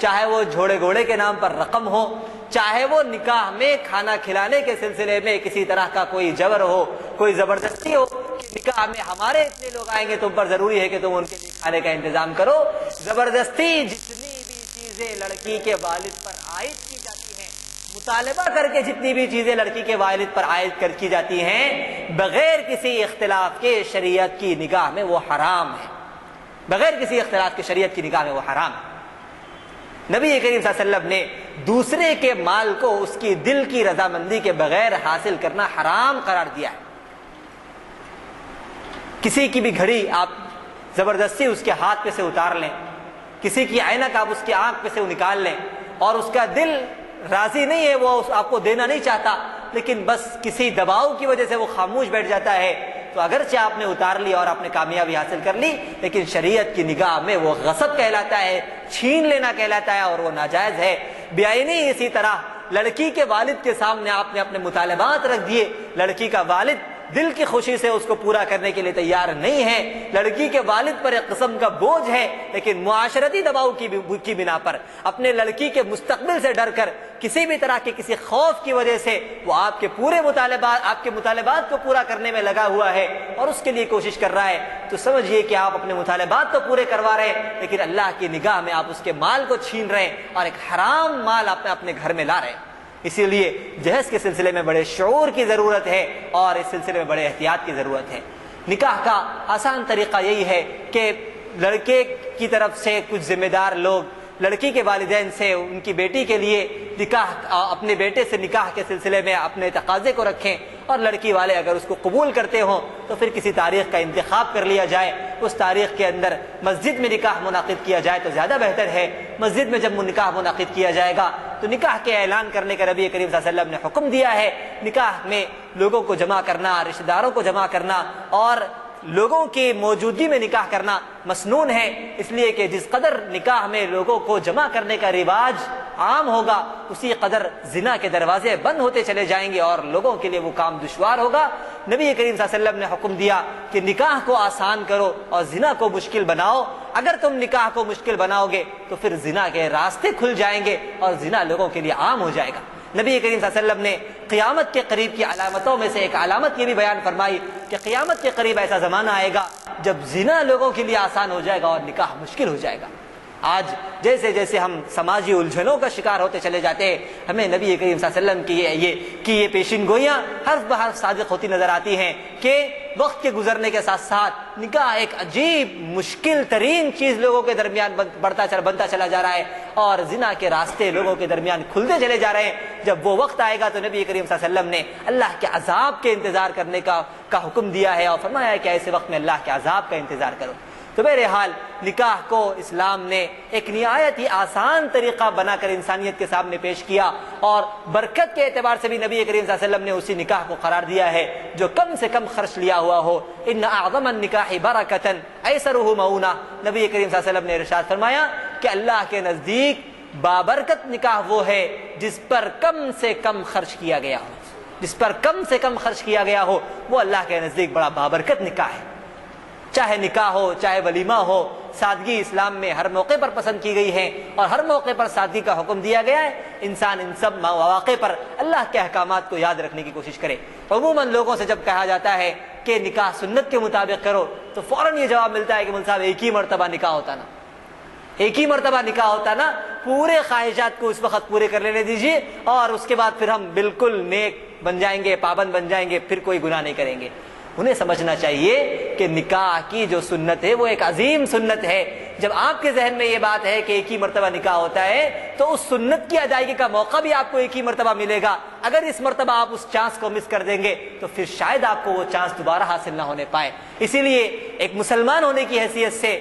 چاہے وہ جھوڑے گھوڑے کے نام پر رقم ہو، چاہے وہ نکاح میں کھانا کھلانے کے سلسلے میں کسی طرح کا کوئی جبر ہو، کوئی زبردستی ہو کہ نکاح میں ہمارے اتنے لوگ آئیں گے تم پر ضروری ہے کہ تم ان کے لیے کھانے کا انتظام کرو۔ زبردستی جتنی بھی چیزیں لڑکی کے والد پر عائد کی جاتی ہیں، مطالبہ کر کے جتنی بھی چیزیں لڑکی کے والد پر عائد کی جاتی ہیں، بغیر کسی اختلاف کے شریعت کی نگاہ میں وہ حرام ہے، بغیر کسی اختلاف کے شریعت کی نگاہ میں وہ حرام ہے۔ نبی کریم صلی اللہ علیہ وسلم نے دوسرے کے مال کو اس کی دل کی رضامندی کے بغیر حاصل کرنا حرام قرار دیا ہے۔ کسی کی بھی گھڑی آپ زبردستی اس کے ہاتھ پہ سے اتار لیں، کسی کی عینک آپ اس کی آنکھ پہ سے نکال لیں، اور اس کا دل راضی نہیں ہے، وہ آپ کو دینا نہیں چاہتا، لیکن بس کسی دباؤ کی وجہ سے وہ خاموش بیٹھ جاتا ہے، تو اگرچہ آپ نے اتار لی اور آپ نے کامیابی حاصل کر لی، لیکن شریعت کی نگاہ میں وہ غصب کہلاتا ہے، چھین لینا کہلاتا ہے، اور وہ ناجائز ہے۔ بیائی اسی طرح لڑکی کے والد کے سامنے آپ نے اپنے مطالبات رکھ دیے، لڑکی کا والد دل کی خوشی سے اس کو پورا کرنے کے لیے تیار نہیں ہے، لڑکی کے والد پر ایک قسم کا بوجھ ہے، لیکن معاشرتی دباؤ کی بنا پر، اپنے لڑکی کے مستقبل سے ڈر کر، کسی بھی طرح کے کسی خوف کی وجہ سے وہ آپ کے مطالبات کو پورا کرنے میں لگا ہوا ہے اور اس کے لیے کوشش کر رہا ہے، تو سمجھیے کہ آپ اپنے مطالبات تو پورے کروا رہے ہیں، لیکن اللہ کی نگاہ میں آپ اس کے مال کو چھین رہے ہیں اور ایک حرام مال آپ اپنے گھر میں لا رہے ہیں۔ اسی لیے جہیز کے سلسلے میں بڑے شعور کی ضرورت ہے اور اس سلسلے میں بڑے احتیاط کی ضرورت ہے۔ نکاح کا آسان طریقہ یہی ہے کہ لڑکے کی طرف سے کچھ ذمہ دار لوگ لڑکی کے والدین سے ان کی بیٹی کے لیے اپنے بیٹے سے نکاح کے سلسلے میں اپنے تقاضے کو رکھیں، اور لڑکی والے اگر اس کو قبول کرتے ہوں تو پھر کسی تاریخ کا انتخاب کر لیا جائے، اس تاریخ کے اندر مسجد میں نکاح منعقد کیا جائے تو زیادہ بہتر ہے۔ مسجد میں جب نکاح منعقد کیا جائے گا تو نکاح کے اعلان کرنے کا نبی کریم صلی اللہ علیہ وسلم نے حکم دیا ہے۔ نکاح میں لوگوں کو جمع کرنا، رشتہ داروں کو جمع کرنا اور لوگوں کی موجودگی میں نکاح کرنا مسنون ہے، اس لیے کہ جس قدر نکاح میں لوگوں کو جمع کرنے کا رواج عام ہوگا، اسی قدر زنا کے دروازے بند ہوتے چلے جائیں گے اور لوگوں کے لیے وہ کام دشوار ہوگا۔ نبی کریم صلی اللہ علیہ وسلم نے حکم دیا کہ نکاح کو آسان کرو اور زنا کو مشکل بناؤ۔ اگر تم نکاح کو مشکل بناؤ گے تو پھر زنا کے راستے کھل جائیں گے اور زنا لوگوں کے لیے عام ہو جائے گا۔ نبی کریم صلی اللہ علیہ وسلم نے قیامت کے قریب کی علامتوں میں سے ایک علامت یہ بھی بیان فرمائی کہ قیامت کے قریب ایسا زمانہ آئے گا جب زنا لوگوں کے لیے آسان ہو جائے گا اور نکاح مشکل ہو جائے گا۔ آج جیسے جیسے ہم سماجی الجھنوں کا شکار ہوتے چلے جاتے ہیں، ہمیں نبی کریم صلی اللہ علیہ وسلم کی یہ پیشین گوئیاں حرف بحرف صادق ہوتی نظر آتی ہیں کہ وقت کے گزرنے کے ساتھ ساتھ نکاح ایک عجیب مشکل ترین چیز لوگوں کے درمیان بنتا چلا جا رہا ہے اور زنا کے راستے لوگوں کے درمیان کھلتے چلے جا رہے ہیں۔ جب وہ وقت آئے گا تو نبی کریم صلی اللہ علیہ وسلم نے اللہ کے عذاب کے انتظار کرنے کا حکم دیا ہے اور فرمایا ہے کہ ایسے وقت میں اللہ کے عذاب کا انتظار کرو۔ تو بہرحال نکاح کو اسلام نے ایک نہایت ہی آسان طریقہ بنا کر انسانیت کے سامنے پیش کیا اور برکت کے اعتبار سے بھی نبی کریم صلی اللہ علیہ وسلم نے اسی نکاح کو قرار دیا ہے جو کم سے کم خرچ لیا ہوا ہو۔ ان اعظم النکاح برکۃ ایسرہ مؤونہ، نبی کریم صلی اللہ علیہ وسلم نے ارشاد فرمایا کہ اللہ کے نزدیک بابرکت نکاح وہ ہے جس پر کم سے کم خرچ کیا گیا ہو، جس پر کم سے کم خرچ کیا گیا ہو وہ اللہ کے نزدیک بڑا بابرکت نکاح ہے۔ چاہے نکاح ہو چاہے ولیمہ ہو، سادگی اسلام میں ہر موقع پر پسند کی گئی ہے اور ہر موقع پر سادگی کا حکم دیا گیا ہے۔ انسان ان سب مواقع پر اللہ کے احکامات کو یاد رکھنے کی کوشش کرے۔ عموماً لوگوں سے جب کہا جاتا ہے کہ نکاح سنت کے مطابق کرو تو فوراً یہ جواب ملتا ہے کہ مول صاحب ایک ہی مرتبہ نکاح ہوتا نا، ایک ہی مرتبہ نکاح ہوتا نا، پورے خواہشات کو اس وقت پورے کر لینے دیجیے اور اس کے بعد پھر ہم بالکل نیک بن جائیں گے، پابند بن جائیں گے، پھر کوئی گناہ نہیں کریں گے۔ انہیں سمجھنا چاہیے کہ نکاح کی جو سنت ہے وہ ایک عظیم سنت ہے۔ جب آپ کے ذہن میں یہ بات ہے کہ ایک ہی مرتبہ نکاح ہوتا ہے تو اس سنت کی ادائیگی کا موقع بھی آپ کو ایک ہی مرتبہ ملے گا۔ اگر اس مرتبہ آپ اس چانس کو مس کر دیں گے تو پھر شاید آپ کو وہ چانس دوبارہ حاصل نہ ہونے پائے۔ اسی لیے ایک مسلمان ہونے کی حیثیت سے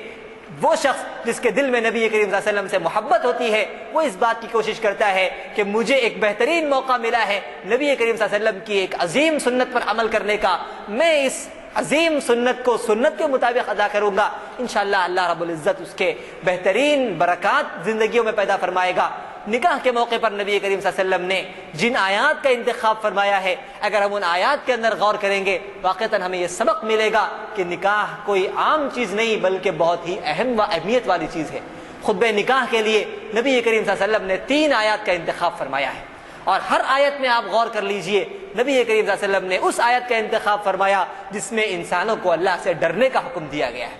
وہ شخص جس کے دل میں نبی کریم صلی اللہ علیہ وسلم سے محبت ہوتی ہے وہ اس بات کی کوشش کرتا ہے کہ مجھے ایک بہترین موقع ملا ہے نبی کریم صلی اللہ علیہ وسلم کی ایک عظیم سنت پر عمل کرنے کا، میں اس عظیم سنت کو سنت کے مطابق ادا کروں گا، انشاءاللہ اللہ رب العزت اس کے بہترین برکات زندگیوں میں پیدا فرمائے گا۔ نکاح کے موقع پر نبی کریم صلی اللہ علیہ وسلم نے جن آیات کا انتخاب فرمایا ہے، اگر ہم ان آیات کے اندر غور کریں گے واقعتاً ہمیں یہ سبق ملے گا کہ نکاح کوئی عام چیز نہیں بلکہ بہت ہی اہم و اہمیت والی چیز ہے۔ خطبہ نکاح کے لیے نبی کریم صلی اللہ علیہ وسلم نے 3 آیات کا انتخاب فرمایا ہے، اور ہر آیت میں آپ غور کر لیجئے، نبی کریم صلی اللہ علیہ وسلم نے اس آیت کا انتخاب فرمایا جس میں انسانوں کو اللہ سے ڈرنے کا حکم دیا گیا ہے۔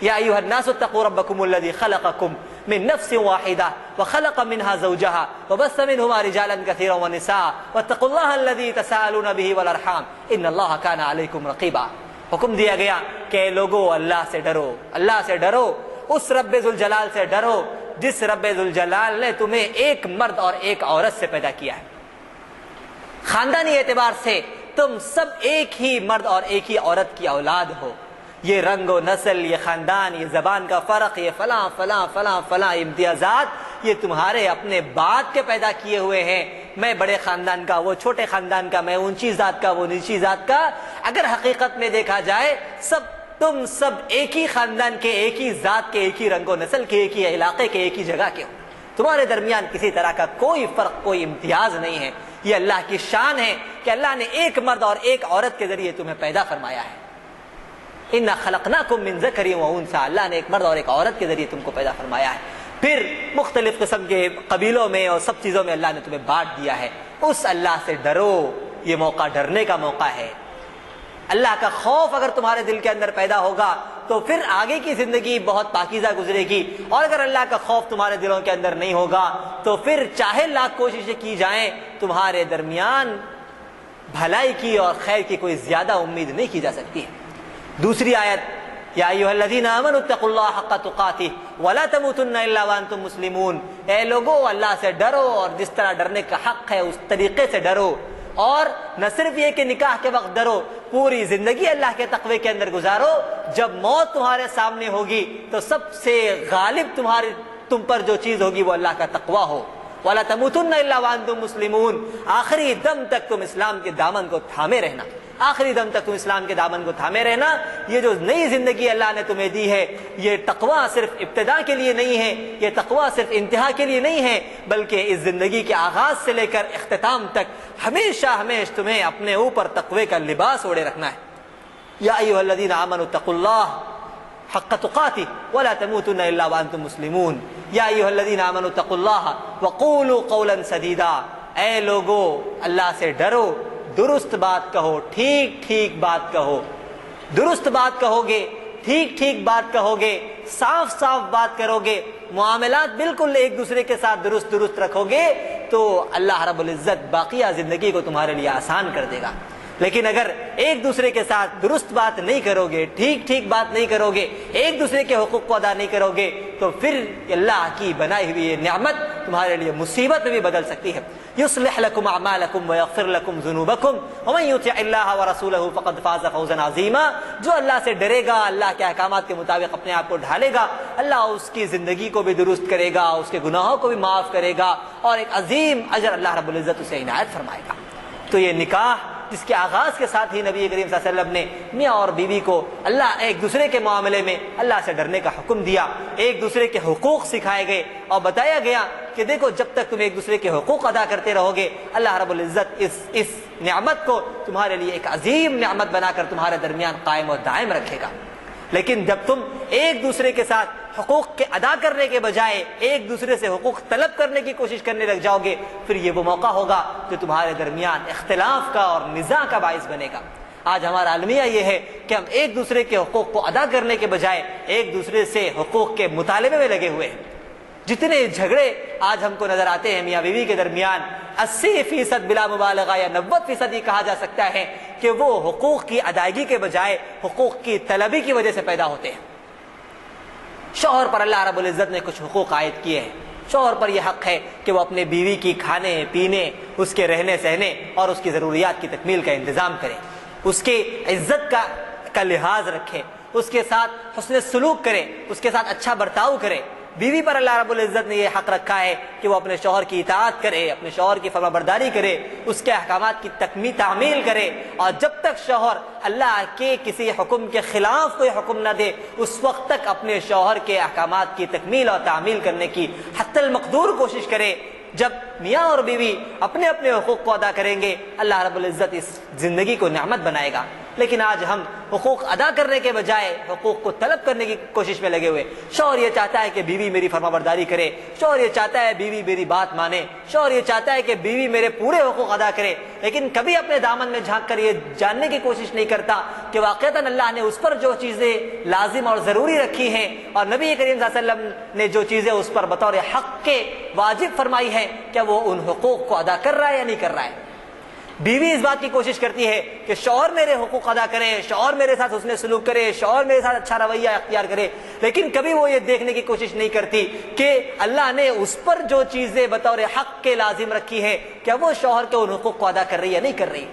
یا ایھا الناس اتقوا ربکم الذی خلقکم من نفس واحدہ وخلق منها زوجها وبث منهما رجالا كثيرا ونساء واتقوا الله الذی تساءلون به والارحام ان اللہ کان علیکم رقیبا۔ حکم دیا گیا کہ اے لوگو اللہ سے ڈرو، اللہ سے ڈرو، اس رب ذوالجلال سے ڈرو جس رب ذوالجلال نے تمہیں ایک مرد اور ایک عورت سے پیدا کیا ہے۔ خاندانی اعتبار سے تم سب ایک ہی مرد اور ایک ہی عورت کی اولاد ہو۔ یہ رنگ و نسل، یہ خاندان، یہ زبان کا فرق، یہ فلاں فلاں فلاں فلاں امتیازات، یہ تمہارے اپنے بعد کے پیدا کیے ہوئے ہیں۔ میں بڑے خاندان کا، وہ چھوٹے خاندان کا، میں اونچی ذات کا، وہ نیچی ذات کا۔ اگر حقیقت میں دیکھا جائے تم سب ایک ہی خاندان کے، ایک ہی ذات کے، ایک ہی رنگ و نسل کے، ایک ہی علاقے کے، ایک ہی جگہ کے ہو۔ تمہارے درمیان کسی طرح کا کوئی فرق، کوئی امتیاز نہیں ہے۔ یہ اللہ کی شان ہے کہ اللہ نے ایک مرد اور ایک عورت کے ذریعے تمہیں پیدا فرمایا ہے۔ اِنَّا خَلَقْنَاكُم مِّن ذَكَرٍ وَأُنثىٰ، اللہ نے ایک مرد اور ایک عورت کے ذریعے تم کو پیدا فرمایا ہے۔ پھر مختلف قسم کے قبیلوں میں اور سب چیزوں میں اللہ نے تمہیں بانٹ دیا ہے۔ اس اللہ سے ڈرو، یہ موقع ڈرنے کا موقع ہے۔ اللہ کا خوف اگر تمہارے دل کے اندر پیدا ہوگا تو پھر آگے کی زندگی بہت پاکیزہ گزرے گی، اور اگر اللہ کا خوف تمہارے دلوں کے اندر نہیں ہوگا تو پھر چاہے لاکھ کوششیں کی جائیں تمہارے درمیان بھلائی کی اور خیر کی کوئی زیادہ امید نہیں کی جا سکتی ہے۔ دوسری آیت، یا ایھا الذین آمنوا اتقوا اللہ حق تقاتہ ولا تموتن الا وانتم مسلمون، اے لوگو اللہ سے ڈرو اور جس طرح ڈرنے کا حق ہے اس طریقے سے ڈرو، اور نہ صرف یہ کہ نکاح کے وقت ڈرو، پوری زندگی اللہ کے تقوی کے اندر گزارو۔ جب موت تمہارے سامنے ہوگی تو سب سے غالب تم پر جو چیز ہوگی وہ اللہ کا تقوی ہو۔ وَلَا تَمُوتُنَّ إِلَّا وَأَنْتُمْ مُسْلِمُونَ، آخری دم تک تم اسلام کے دامن کو تھامے رہنا، آخری دم تک تم اسلام کے دامن کو تھامے رہنا۔ یہ جو نئی زندگی اللہ نے تمہیں دی ہے، یہ تقوی صرف ابتدا کے لیے نہیں ہے، یہ تقوی صرف انتہا کے لیے نہیں ہے، بلکہ اس زندگی کے آغاز سے لے کر اختتام تک ہمیشہ تمہیں اپنے اوپر تقوی کا لباس اوڑے رکھنا ہے۔ یا ایھا الذین آمنوا اتقوا اللہ حق تقاتہ ولا تموتن الا وانتم مسلمون، یا ایھا الذین آمنوا اتقوا اللہ وقولوا قولا سدیدا، اے لوگو اللہ سے ڈرو، درست بات کہو، ٹھیک ٹھیک بات کہو۔ درست بات کہو گے، ٹھیک ٹھیک بات کہو گے، صاف صاف بات کرو گے، معاملات بالکل ایک دوسرے کے ساتھ درست رکھو گے تو اللہ رب العزت باقیہ زندگی کو تمہارے لیے آسان کر دے گا۔ لیکن اگر ایک دوسرے کے ساتھ درست بات نہیں کرو گے، ٹھیک ٹھیک بات نہیں کرو گے، ایک دوسرے کے حقوق کو ادا نہیں کرو گے تو پھر اللہ کی بنائی ہوئی یہ نعمت تمہارے لیے مصیبت میں بھی بدل سکتی ہے۔ یصلح لکم اعمالکم ویغفر لکم ذنوبکم ومن یطع اللہ ورسولہ فقد فاز فوزا عظیما، جو اللہ سے ڈرے گا، اللہ کے احکامات کے مطابق اپنے آپ کو ڈھالے گا، اللہ اس کی زندگی کو بھی درست کرے گا، اس کے گناہوں کو بھی معاف کرے گا، اور ایک عظیم اجر اللہ رب العزت اسے عنایت فرمائے گا۔ تو یہ نکاح جس کے آغاز کے ساتھ ہی نبی کریم صلی اللہ علیہ وسلم نے میاں اور بیوی کو اللہ ایک دوسرے کے معاملے میں اللہ سے ڈرنے کا حکم دیا، ایک دوسرے کے حقوق سکھائے گئے اور بتایا گیا کہ دیکھو جب تک تم ایک دوسرے کے حقوق ادا کرتے رہو گے اللہ رب العزت اس نعمت کو تمہارے لیے ایک عظیم نعمت بنا کر تمہارے درمیان قائم و دائم رکھے گا۔ لیکن جب تم ایک دوسرے کے ساتھ حقوق کے ادا کرنے کے بجائے ایک دوسرے سے حقوق طلب کرنے کی کوشش کرنے لگ جاؤ گے، پھر یہ وہ موقع ہوگا جو تمہارے درمیان اختلاف کا اور نزاع کا باعث بنے گا۔ آج ہمارا المیہ یہ ہے کہ ہم ایک دوسرے کے حقوق کو ادا کرنے کے بجائے ایک دوسرے سے حقوق کے مطالبے میں لگے ہوئے ہیں۔ جتنے جھگڑے آج ہم کو نظر آتے ہیں میاں بیوی کے درمیان، 80% بلا مبالغہ یا 90% ہی کہا جا سکتا ہے کہ وہ حقوق کی ادائیگی کے بجائے حقوق کی طلبی کی وجہ سے پیدا ہوتے ہیں۔ شوہر پر اللہ رب العزت نے کچھ حقوق عائد کیے ہیں۔ شوہر پر یہ حق ہے کہ وہ اپنے بیوی کی کھانے پینے، اس کے رہنے سہنے اور اس کی ضروریات کی تکمیل کا انتظام کرے، اس کے عزت کا لحاظ رکھے، اس کے ساتھ حسن سلوک کرے، اس کے ساتھ اچھا برتاؤ کرے۔ بیوی پر اللہ رب العزت نے یہ حق رکھا ہے کہ وہ اپنے شوہر کی اطاعت کرے، اپنے شوہر کی فرما برداری کرے، اس کے احکامات کی تعمیل کرے، اور جب تک شوہر اللہ کے کسی حکم کے خلاف کوئی حکم نہ دے اس وقت تک اپنے شوہر کے احکامات کی تکمیل اور تعمیل کرنے کی حتی المقدور کوشش کرے۔ جب میاں اور بیوی اپنے اپنے حقوق کو ادا کریں گے اللہ رب العزت اس زندگی کو نعمت بنائے گا۔ لیکن آج ہم حقوق ادا کرنے کے بجائے حقوق کو طلب کرنے کی کوشش میں لگے ہوئے. شوہر یہ چاہتا ہے کہ بیوی میری فرما برداری کرے, شوہر یہ چاہتا ہے بیوی میری بات مانے, شوہر یہ چاہتا ہے کہ بیوی میرے پورے حقوق ادا کرے, لیکن کبھی اپنے دامن میں جھانک کر یہ جاننے کی کوشش نہیں کرتا کہ واقعتاً اللہ نے اس پر جو چیزیں لازم اور ضروری رکھی ہیں اور نبی کریم صلی اللہ علیہ وسلم نے جو چیزیں اس پر بطور حق کے واجب فرمائی ہیں, کیا وہ ان حقوق کو ادا کر رہا ہے یا نہیں کر رہا ہے. بیوی اس بات کی کوشش کرتی ہے کہ شوہر میرے حقوق ادا کرے, شوہر میرے ساتھ حسن سلوک کرے, شوہر میرے ساتھ اچھا رویہ اختیار کرے, لیکن کبھی وہ یہ دیکھنے کی کوشش نہیں کرتی کہ اللہ نے اس پر جو چیزیں بطور حق کے لازم رکھی ہیں کیا وہ شوہر کے ان حقوق کو ادا کر رہی ہے یا نہیں کر رہی.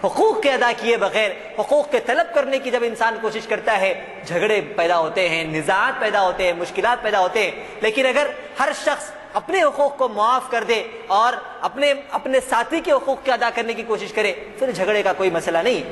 حقوق کے ادا کیے بغیر حقوق کے طلب کرنے کی جب انسان کوشش کرتا ہے, جھگڑے پیدا ہوتے ہیں, نزاعات پیدا ہوتے ہیں, مشکلات پیدا ہوتے ہیں. لیکن اگر ہر شخص اپنے حقوق کو معاف کر دے اور اپنے ساتھی کے حقوق کے ادا کرنے کی کوشش کرے, پھر جھگڑے کا کوئی مسئلہ نہیں.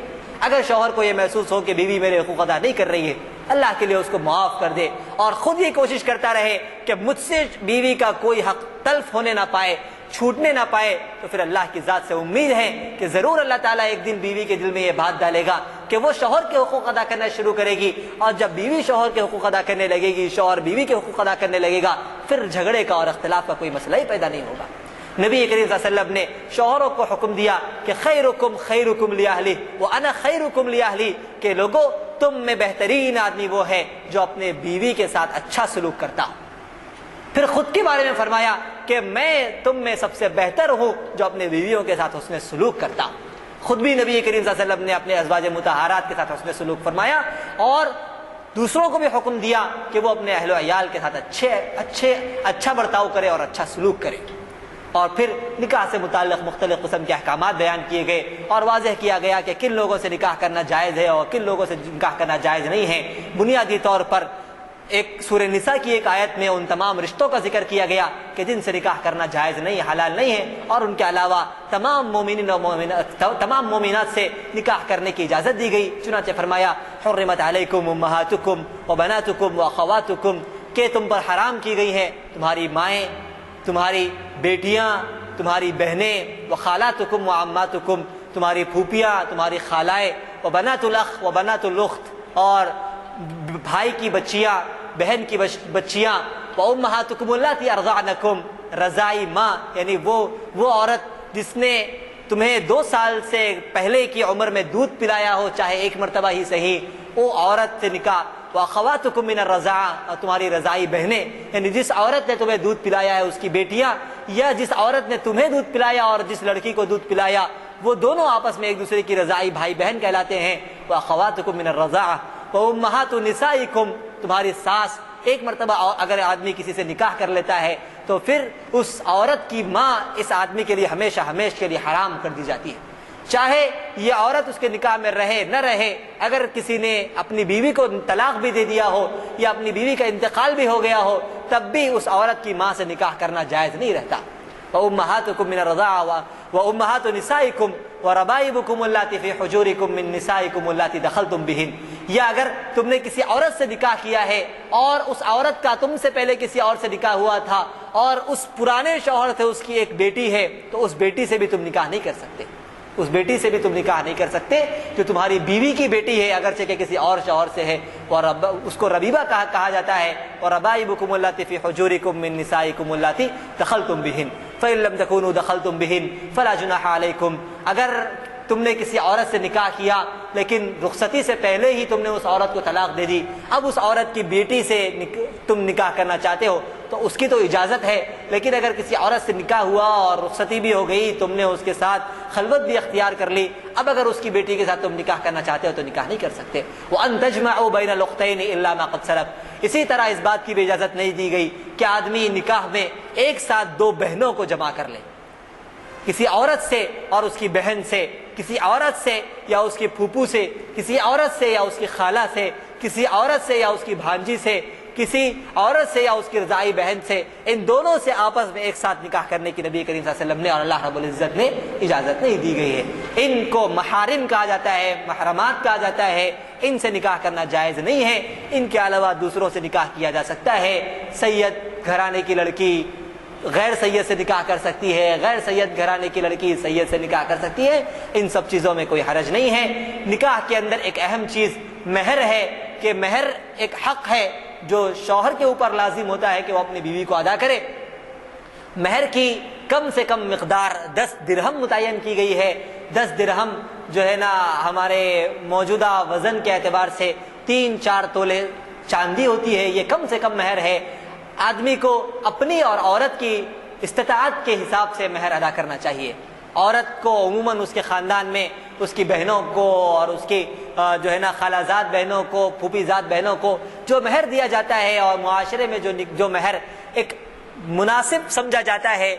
اگر شوہر کو یہ محسوس ہو کہ بیوی میرے حقوق ادا نہیں کر رہی ہے, اللہ کے لیے اس کو معاف کر دے اور خود یہ کوشش کرتا رہے کہ مجھ سے بیوی کا کوئی حق تلف ہونے نہ پائے, چھوٹنے نہ پائے, تو پھر اللہ کی ذات سے امید ہے کہ ضرور اللہ تعالیٰ ایک دن بیوی کے دل میں یہ بات ڈالے گا کہ وہ شوہر کے حقوق ادا کرنا شروع کرے گی, اور جب بیوی شوہر کے حقوق ادا کرنے لگے گی, شوہر بیوی کے حقوق ادا کرنے لگے گا, پھر جھگڑے کا اور اختلاف کا کوئی مسئلہ ہی پیدا نہیں ہوگا. نبی کریم صلی اللہ علیہ وسلم نے شوہروں کو حکم دیا کہ خیرکم خیرکم لاہلہ وانا خیرکم لاہلی, کہ لوگوں تم میں بہترین آدمی وہ ہے جو اپنے بیوی کے ساتھ اچھا سلوک کرتا ہو. پھر خود کے بارے میں فرمایا کہ میں تم میں سب سے بہتر ہوں جو اپنے بیویوں کے ساتھ حسن سلوک کرتا ہوں. خود بھی نبی کریم صلی اللہ علیہ وسلم نے اپنے ازواج مطہرات کے ساتھ حسن سلوک فرمایا اور دوسروں کو بھی حکم دیا کہ وہ اپنے اہل و عیال کے ساتھ اچھا برتاؤ کرے اور اچھا سلوک کرے. اور پھر نکاح سے متعلق مختلف قسم کے احکامات بیان کیے گئے اور واضح کیا گیا کہ کن لوگوں سے نکاح کرنا جائز ہے اور کن لوگوں سے نکاح کرنا جائز نہیں ہے. بنیادی طور پر ایک سورہ نساء کی ایک آیت میں ان تمام رشتوں کا ذکر کیا گیا کہ جن سے نکاح کرنا جائز نہیں, حلال نہیں ہے, اور ان کے علاوہ تمام مومنین اور تمام مومنات سے نکاح کرنے کی اجازت دی گئی. چنانچہ فرمایا حرمت علیکم امہاتکم وبناتکم واخواتکم, کہ تم پر حرام کی گئی ہے تمہاری مائیں, تمہاری بیٹیاں, تمہاری بہنیں, وخالاتکم وعماتکم, تمہاری پھوپھیاں, تمہاری خالائیں, وبنات الاخ وبنات الاخت, اور بھائی کی بچیاں, بہن کی بچیاں, وامہاتکم اللاتی ارضعنکم, رضائی ماں یعنی وہ عورت جس نے تمہیں 2 سال سے پہلے کی عمر میں دودھ پلایا ہو, چاہے ایک مرتبہ ہی صحیح, وہ عورت سے نکاح. وَأَخَوَاتُكُم مِّنَ الرَّضَاعَةِ, اور تمہاری رضائی بہنیں, یعنی جس عورت نے تمہیں دودھ پلایا ہے اس کی بیٹیاں, یا جس عورت نے تمہیں دودھ پلایا اور جس لڑکی کو دودھ پلایا, وہ دونوں آپس میں ایک دوسرے کی رضائی بھائی بہن کہلاتے ہیں. وَأَخَوَاتُكُم مِّنَ الرَّضَاعَةِ وَأُمَّهَاتُ نِسَائِكُم, تمہاری ساس. ایک مرتبہ اگر آدمی کسی سے نکاح کر لیتا ہے تو پھر اس عورت کی ماں اس آدمی کے لیے ہمیشہ کے لیے حرام کر دی جاتی ہے, چاہے یہ عورت اس کے نکاح میں رہے نہ رہے. اگر کسی نے اپنی بیوی کو طلاق بھی دے دیا ہو یا اپنی بیوی کا انتقال بھی ہو گیا ہو, تب بھی اس عورت کی ماں سے نکاح کرنا جائز نہیں رہتا. وَأُمَّهَاتُكُم مِّنَ الرَّضَاعَةِ وَأُمَّهَاتُ نِسَائِكُمْ وَرَبَائِبُكُمُ اللَّاتِي فِي حُجُورِكُم مِّن نِّسَائِكُمُ اللَّاتِي دَخَلْتُم بِهِنَّ, یا اگر تم نے کسی عورت سے نکاح کیا ہے اور اس عورت کا تم سے پہلے کسی اور سے نکاح ہوا تھا اور اس پرانے شوہر سے اس کی ایک بیٹی ہے, تو اس بیٹی سے بھی تم نکاح نہیں کر سکتے. اس بیٹی سے بھی تم نکاح نہیں کر سکتے جو تمہاری بیوی کی بیٹی ہے, اگرچہ کہ کسی اور شوہر سے ہے. اور اس کو ربیبہ کہا جاتا ہے. اور ربائبکم اللاتی فی حجورکم من نسائکم اللاتی دخلتم بہن فإن لم تکونوا دخلتم بہن فلا جناح علیکم, اگر تم نے کسی عورت سے نکاح کیا لیکن رخصتی سے پہلے ہی تم نے اس عورت کو طلاق دے دی, اب اس عورت کی بیٹی سے تم نکاح کرنا چاہتے ہو تو اس کی تو اجازت ہے. لیکن اگر کسی عورت سے نکاح ہوا اور رخصتی بھی ہو گئی, تم نے اس کے ساتھ خلوت بھی اختیار کر لی, اب اگر اس کی بیٹی کے ساتھ تم نکاح کرنا چاہتے ہو تو نکاح نہیں کر سکتے. وَأَن تَجْمَعُوا بَيْنَ الْأُخْتَيْنِ إِلَّا مَا قَدْ سَلَفَ, اسی طرح اس بات کی بھی اجازت نہیں دی گئی کہ آدمی نکاح میں ایک ساتھ 2 بہنوں کو جمع کر لے, کسی عورت سے اور اس کی بہن سے, کسی عورت سے یا اس کی پھوپھو سے, کسی عورت سے یا اس کی خالہ سے, کسی عورت سے یا اس کی بھانجی سے, کسی عورت سے یا اس کی رضائی بہن سے, ان دونوں سے آپس میں ایک ساتھ نکاح کرنے کی نبی کریم صلی اللہ علیہ وسلم نے اور اللہ رب العزت نے اجازت نہیں دی گئی ہے. ان کو محارم کہا جاتا ہے, محرمات کہا جاتا ہے, ان سے نکاح کرنا جائز نہیں ہے. ان کے علاوہ دوسروں سے نکاح کیا جا سکتا ہے. سید گھرانے کی لڑکی, غیر سید سے نکاح کر سکتی ہے، غیر سید گھرانے کی لڑکی سید سے نکاح کر سکتی ہے، ان سب چیزوں میں کوئی حرج نہیں ہے۔ نکاح کے اندر ایک اہم چیز مہر ہے کہ مہر ایک حق ہے جو شوہر کے اوپر لازم ہوتا ہے کہ وہ اپنی بیوی کو ادا کرے۔ مہر کی کم سے کم مقدار 10 درہم متعین کی گئی ہے۔ 10 درہم جو ہے نا ہمارے موجودہ وزن کے اعتبار سے 3-4 تولے چاندی ہوتی ہے، یہ کم سے کم مہر ہے۔ آدمی کو اپنی اور عورت کی استطاعت کے حساب سے مہر ادا کرنا چاہیے۔ عورت کو عموماً اس کے خاندان میں اس کی بہنوں کو اور اس کی جو ہے نا خالہ زاد بہنوں کو، پھوپھی زاد بہنوں کو جو مہر دیا جاتا ہے اور معاشرے میں جو مہر ایک مناسب سمجھا جاتا ہے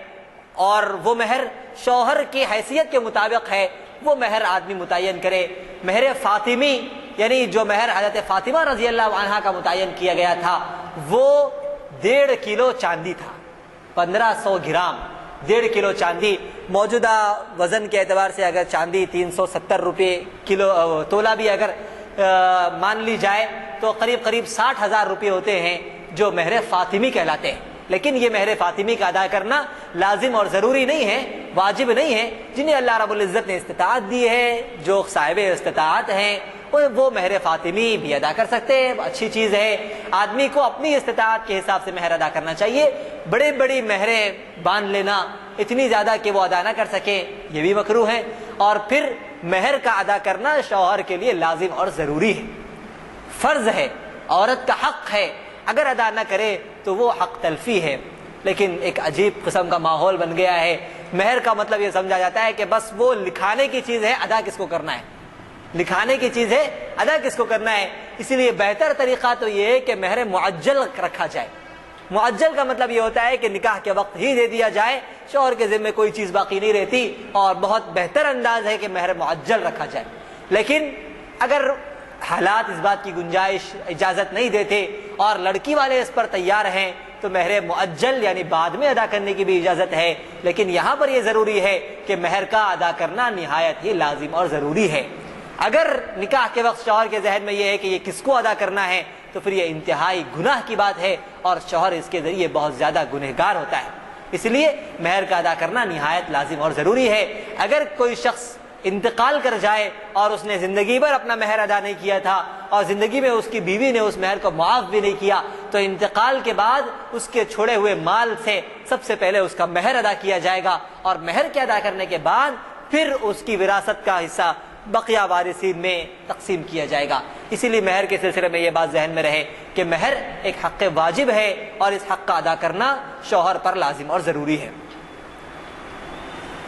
اور وہ مہر شوہر کی حیثیت کے مطابق ہے، وہ مہر آدمی متعین کرے۔ مہر فاطمی یعنی جو مہر حضرت فاطمہ رضی اللہ عنہا کا متعین کیا گیا تھا وہ 1.5 کلو چاندی تھا، 1500 گرام، 1.5 کلو چاندی۔ موجودہ وزن کے اعتبار سے اگر چاندی 370 روپے کلو تولہ بھی اگر مان لی جائے تو قریب 60,000 روپے ہوتے ہیں جو مہر فاطمی کہلاتے ہیں۔ لیکن یہ مہر فاطمی کا ادا کرنا لازم اور ضروری نہیں ہے، واجب نہیں ہے۔ جنہیں اللہ رب العزت نے استطاعت دی ہے، جو صاحب استطاعت ہیں، وہ مہر فاطمی بھی ادا کر سکتے ہیں، اچھی چیز ہے۔ آدمی کو اپنی استطاعت کے حساب سے مہر ادا کرنا چاہیے۔ بڑی بڑی مہریں باندھ لینا اتنی زیادہ کہ وہ ادا نہ کر سکے یہ بھی مکروہ ہے۔ اور پھر مہر کا ادا کرنا شوہر کے لیے لازم اور ضروری ہے، فرض ہے، عورت کا حق ہے۔ اگر ادا نہ کرے تو وہ حق تلفی ہے۔ لیکن ایک عجیب قسم کا ماحول بن گیا ہے، مہر کا مطلب یہ سمجھا جاتا ہے کہ بس وہ لکھانے کی چیز ہے، ادا کس کو کرنا ہے، لکھانے کی چیز ہے، ادا کس کو کرنا ہے۔ اسی لیے بہتر طریقہ تو یہ ہے کہ مہر معجل رکھا جائے۔ معجل کا مطلب یہ ہوتا ہے کہ نکاح کے وقت ہی دے دیا جائے، شوہر کے ذمہ کوئی چیز باقی نہیں رہتی، اور بہت بہتر انداز ہے کہ مہر معجل رکھا جائے۔ لیکن اگر حالات اس بات کی گنجائش اجازت نہیں دیتے اور لڑکی والے اس پر تیار ہیں تو مہر معجل یعنی بعد میں ادا کرنے کی بھی اجازت ہے۔ لیکن یہاں پر یہ ضروری ہے کہ مہر کا ادا کرنا نہایت ہی لازم اور ضروری ہے۔ اگر نکاح کے وقت شوہر کے ذہن میں یہ ہے کہ یہ کس کو ادا کرنا ہے تو پھر یہ انتہائی گناہ کی بات ہے اور شوہر اس کے ذریعے بہت زیادہ گنہگار ہوتا ہے۔ اس لیے مہر کا ادا کرنا نہایت لازم اور ضروری ہے۔ اگر کوئی شخص انتقال کر جائے اور اس نے زندگی بھر اپنا مہر ادا نہیں کیا تھا اور زندگی میں اس کی بیوی نے اس مہر کو معاف بھی نہیں کیا تو انتقال کے بعد اس کے چھوڑے ہوئے مال سے سب سے پہلے اس کا مہر ادا کیا جائے گا، اور مہر کے ادا کرنے کے بعد پھر اس کی وراثت کا حصہ بقیہ وارثین میں تقسیم کیا جائے گا۔ اسی لیے مہر کے سلسلے میں یہ بات ذہن میں رہے کہ مہر ایک حق واجب ہے اور اس حق کا ادا کرنا شوہر پر لازم اور ضروری ہے۔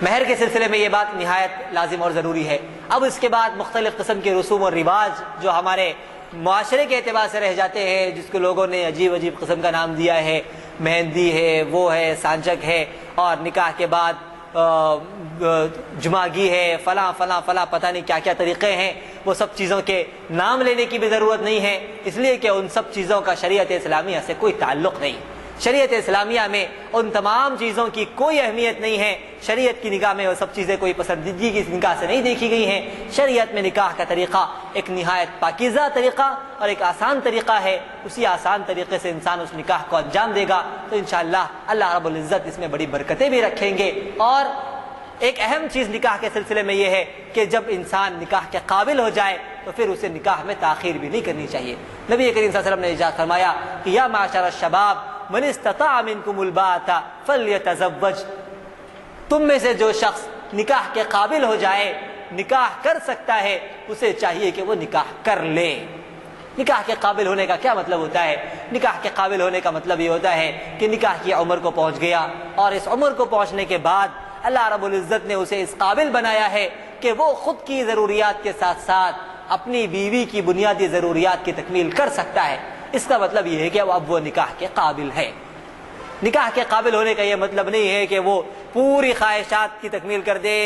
مہر کے سلسلے میں یہ بات نہایت لازم اور ضروری ہے۔ اب اس کے بعد مختلف قسم کے رسوم اور رواج جو ہمارے معاشرے کے اعتبار سے رہ جاتے ہیں، جس کو لوگوں نے عجیب عجیب قسم کا نام دیا ہے، مہندی ہے، وہ ہے، سانچک ہے، اور نکاح کے بعد جماگی ہے، فلاں فلاں فلاں پتہ نہیں کیا کیا طریقے ہیں، وہ سب چیزوں کے نام لینے کی بھی ضرورت نہیں ہے، اس لیے کہ ان سب چیزوں کا شریعت اسلامیہ سے کوئی تعلق نہیں۔ شریعت اسلامیہ میں ان تمام چیزوں کی کوئی اہمیت نہیں ہے۔ شریعت کی نگاہ میں وہ سب چیزیں کوئی پسندیدگی کی نگاہ سے نہیں دیکھی گئی ہیں۔ شریعت میں نکاح کا طریقہ ایک نہایت پاکیزہ طریقہ اور ایک آسان طریقہ ہے۔ اسی آسان طریقے سے انسان اس نکاح کو انجام دے گا تو انشاءاللہ اللہ رب العزت اس میں بڑی برکتیں بھی رکھیں گے۔ اور ایک اہم چیز نکاح کے سلسلے میں یہ ہے کہ جب انسان نکاح کے قابل ہو جائے تو پھر اسے نکاح میں تاخیر بھی نہیں کرنی چاہیے۔ نبی کریم صلی اللہ علیہ وسلم نے ارشاد فرمایا کہ یا معشر الشباب من استطاع منکم الباءۃ فلیتزوج، تم میں سے جو شخص نکاح کے قابل ہو جائے، نکاح کر سکتا ہے، اسے چاہیے کہ وہ نکاح کر لے۔ نکاح کے قابل ہونے کا کیا مطلب ہوتا ہے؟ نکاح کے قابل ہونے کا مطلب یہ ہوتا ہے کہ نکاح کی عمر کو پہنچ گیا، اور اس عمر کو پہنچنے کے بعد اللہ رب العزت نے اسے اس قابل بنایا ہے کہ وہ خود کی ضروریات کے ساتھ ساتھ اپنی بیوی کی بنیادی ضروریات کی تکمیل کر سکتا ہے۔ اس کا مطلب یہ ہے کہ اب وہ نکاح کے قابل ہے۔ نکاح کے قابل ہونے کا یہ مطلب نہیں ہے کہ وہ پوری خواہشات کی تکمیل کر دے،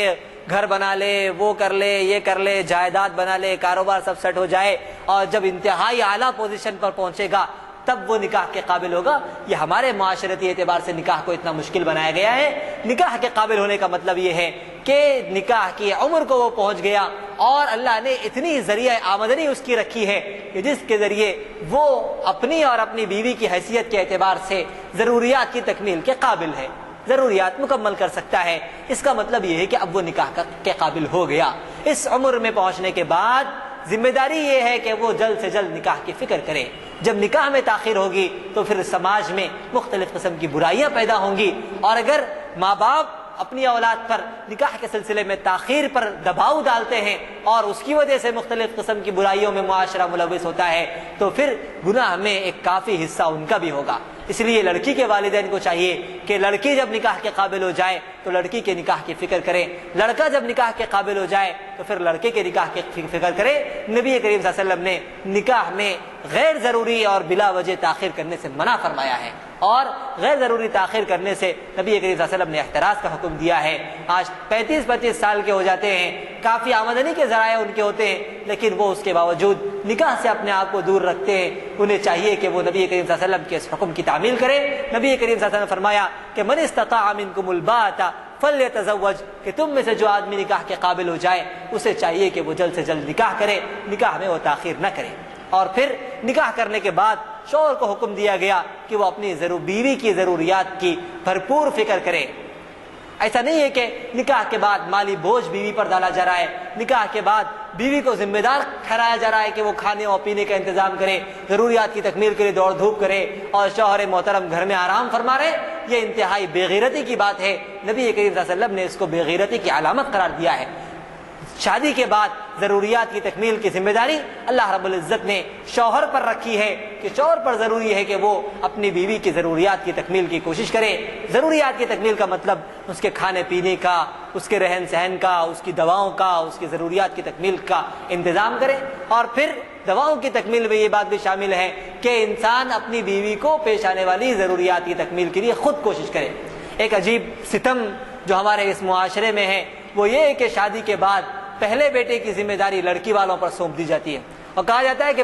گھر بنا لے، وہ کر لے، یہ کر لے، جائیداد بنا لے، کاروبار سب سیٹ ہو جائے، اور جب انتہائی اعلیٰ پوزیشن پر پہنچے گا تب وہ نکاح کے قابل ہوگا۔ یہ ہمارے معاشرتی اعتبار سے نکاح کو اتنا مشکل بنایا گیا ہے۔ نکاح کے قابل ہونے کا مطلب یہ ہے کہ نکاح کی عمر کو وہ پہنچ گیا اور اللہ نے اتنی ذریعہ آمدنی اس کی رکھی ہے کہ جس کے ذریعے وہ اپنی اور اپنی بیوی کی حیثیت کے اعتبار سے ضروریات کی تکمیل کے قابل ہے، ضروریات مکمل کر سکتا ہے۔ اس کا مطلب یہ ہے کہ اب وہ نکاح کے قابل ہو گیا۔ اس عمر میں پہنچنے کے بعد ذمہ داری یہ ہے کہ وہ جلد سے جلد نکاح کی فکر کرے۔ جب نکاح میں تاخیر ہوگی تو پھر سماج میں مختلف قسم کی برائیاں پیدا ہوں گی، اور اگر ماں باپ اپنی اولاد پر نکاح کے سلسلے میں تاخیر پر دباؤ ڈالتے ہیں اور اس کی وجہ سے مختلف قسم کی برائیوں میں معاشرہ ملوث ہوتا ہے تو پھر گناہ میں ایک کافی حصہ ان کا بھی ہوگا۔ اس لیے لڑکی کے والدین کو چاہیے کہ لڑکی جب نکاح کے قابل ہو جائے تو لڑکی کے نکاح کی فکر کرے، لڑکا جب نکاح کے قابل ہو جائے تو پھر لڑکے کے نکاح کی فکر کرے۔ نبی کریم صلی اللہ علیہ وسلم نے نکاح میں غیر ضروری اور بلا وجہ تاخیر کرنے سے منع فرمایا ہے، اور غیر ضروری تاخیر کرنے سے نبی کریم صلی اللہ علیہ وسلم نے احتراز کا حکم دیا ہے۔ آج 35-25 سال کے ہو جاتے ہیں، کافی آمدنی کے ذرائع ان کے ہوتے ہیں، لیکن وہ اس کے باوجود نکاح سے اپنے آپ کو دور رکھتے ہیں۔ انہیں چاہیے کہ وہ نبی کریم صلی اللہ علیہ وسلم کے اس حکم کی تعمیل کرے۔ نبی کریم صلی اللہ علیہ وسلم نے فرمایا کہ من استطاع منکم الباءۃ فلیتزوج، کہ تم میں سے جو آدمی نکاح کے قابل ہو جائے اسے چاہیے کہ وہ جلد سے جلد نکاح کرے، نکاح میں وہ تاخیر نہ کرے۔ اور پھر نکاح کرنے کے بعد شوہر کو حکم دیا گیا کہ وہ اپنی بیوی کی ضروریات کی بھرپور فکر کرے۔ ایسا نہیں ہے کہ نکاح کے بعد مالی بوجھ بیوی پر ڈالا جا رہا ہے، نکاح کے بعد بیوی کو ذمہ دار ٹھہرایا جا رہا ہے کہ وہ کھانے اور پینے کا انتظام کرے، ضروریات کی تکمیل کے لیے دوڑ دھوپ کرے، اور شوہر محترم گھر میں آرام فرما رہے۔ یہ انتہائی بے غیرتی کی بات ہے۔ نبی کریم صلی اللہ علیہ وسلم نے اس کو بے غیرتی کی علامت قرار دیا ہے۔ شادی کے بعد ضروریات کی تکمیل کی ذمہ داری اللہ رب العزت نے شوہر پر رکھی ہے کہ شوہر پر ضروری ہے کہ وہ اپنی بیوی کی ضروریات کی تکمیل کی کوشش کرے۔ ضروریات کی تکمیل کا مطلب اس کے کھانے پینے کا، اس کے رہن سہن کا، اس کی دواؤں کا، اس کی ضروریات کی تکمیل کا انتظام کرے۔ اور پھر دواؤں کی تکمیل میں یہ بات بھی شامل ہے کہ انسان اپنی بیوی کو پیش آنے والی ضروریات کی تکمیل کے لیے خود کوشش کرے۔ ایک عجیب ستم جو ہمارے اس معاشرے میں ہے وہ یہ ہے کہ شادی کے بعد پہلے بیٹے کی ذمہ داری لڑکی والوں پر سونپ دی جاتی ہے، اور کہا جاتا ہے کہ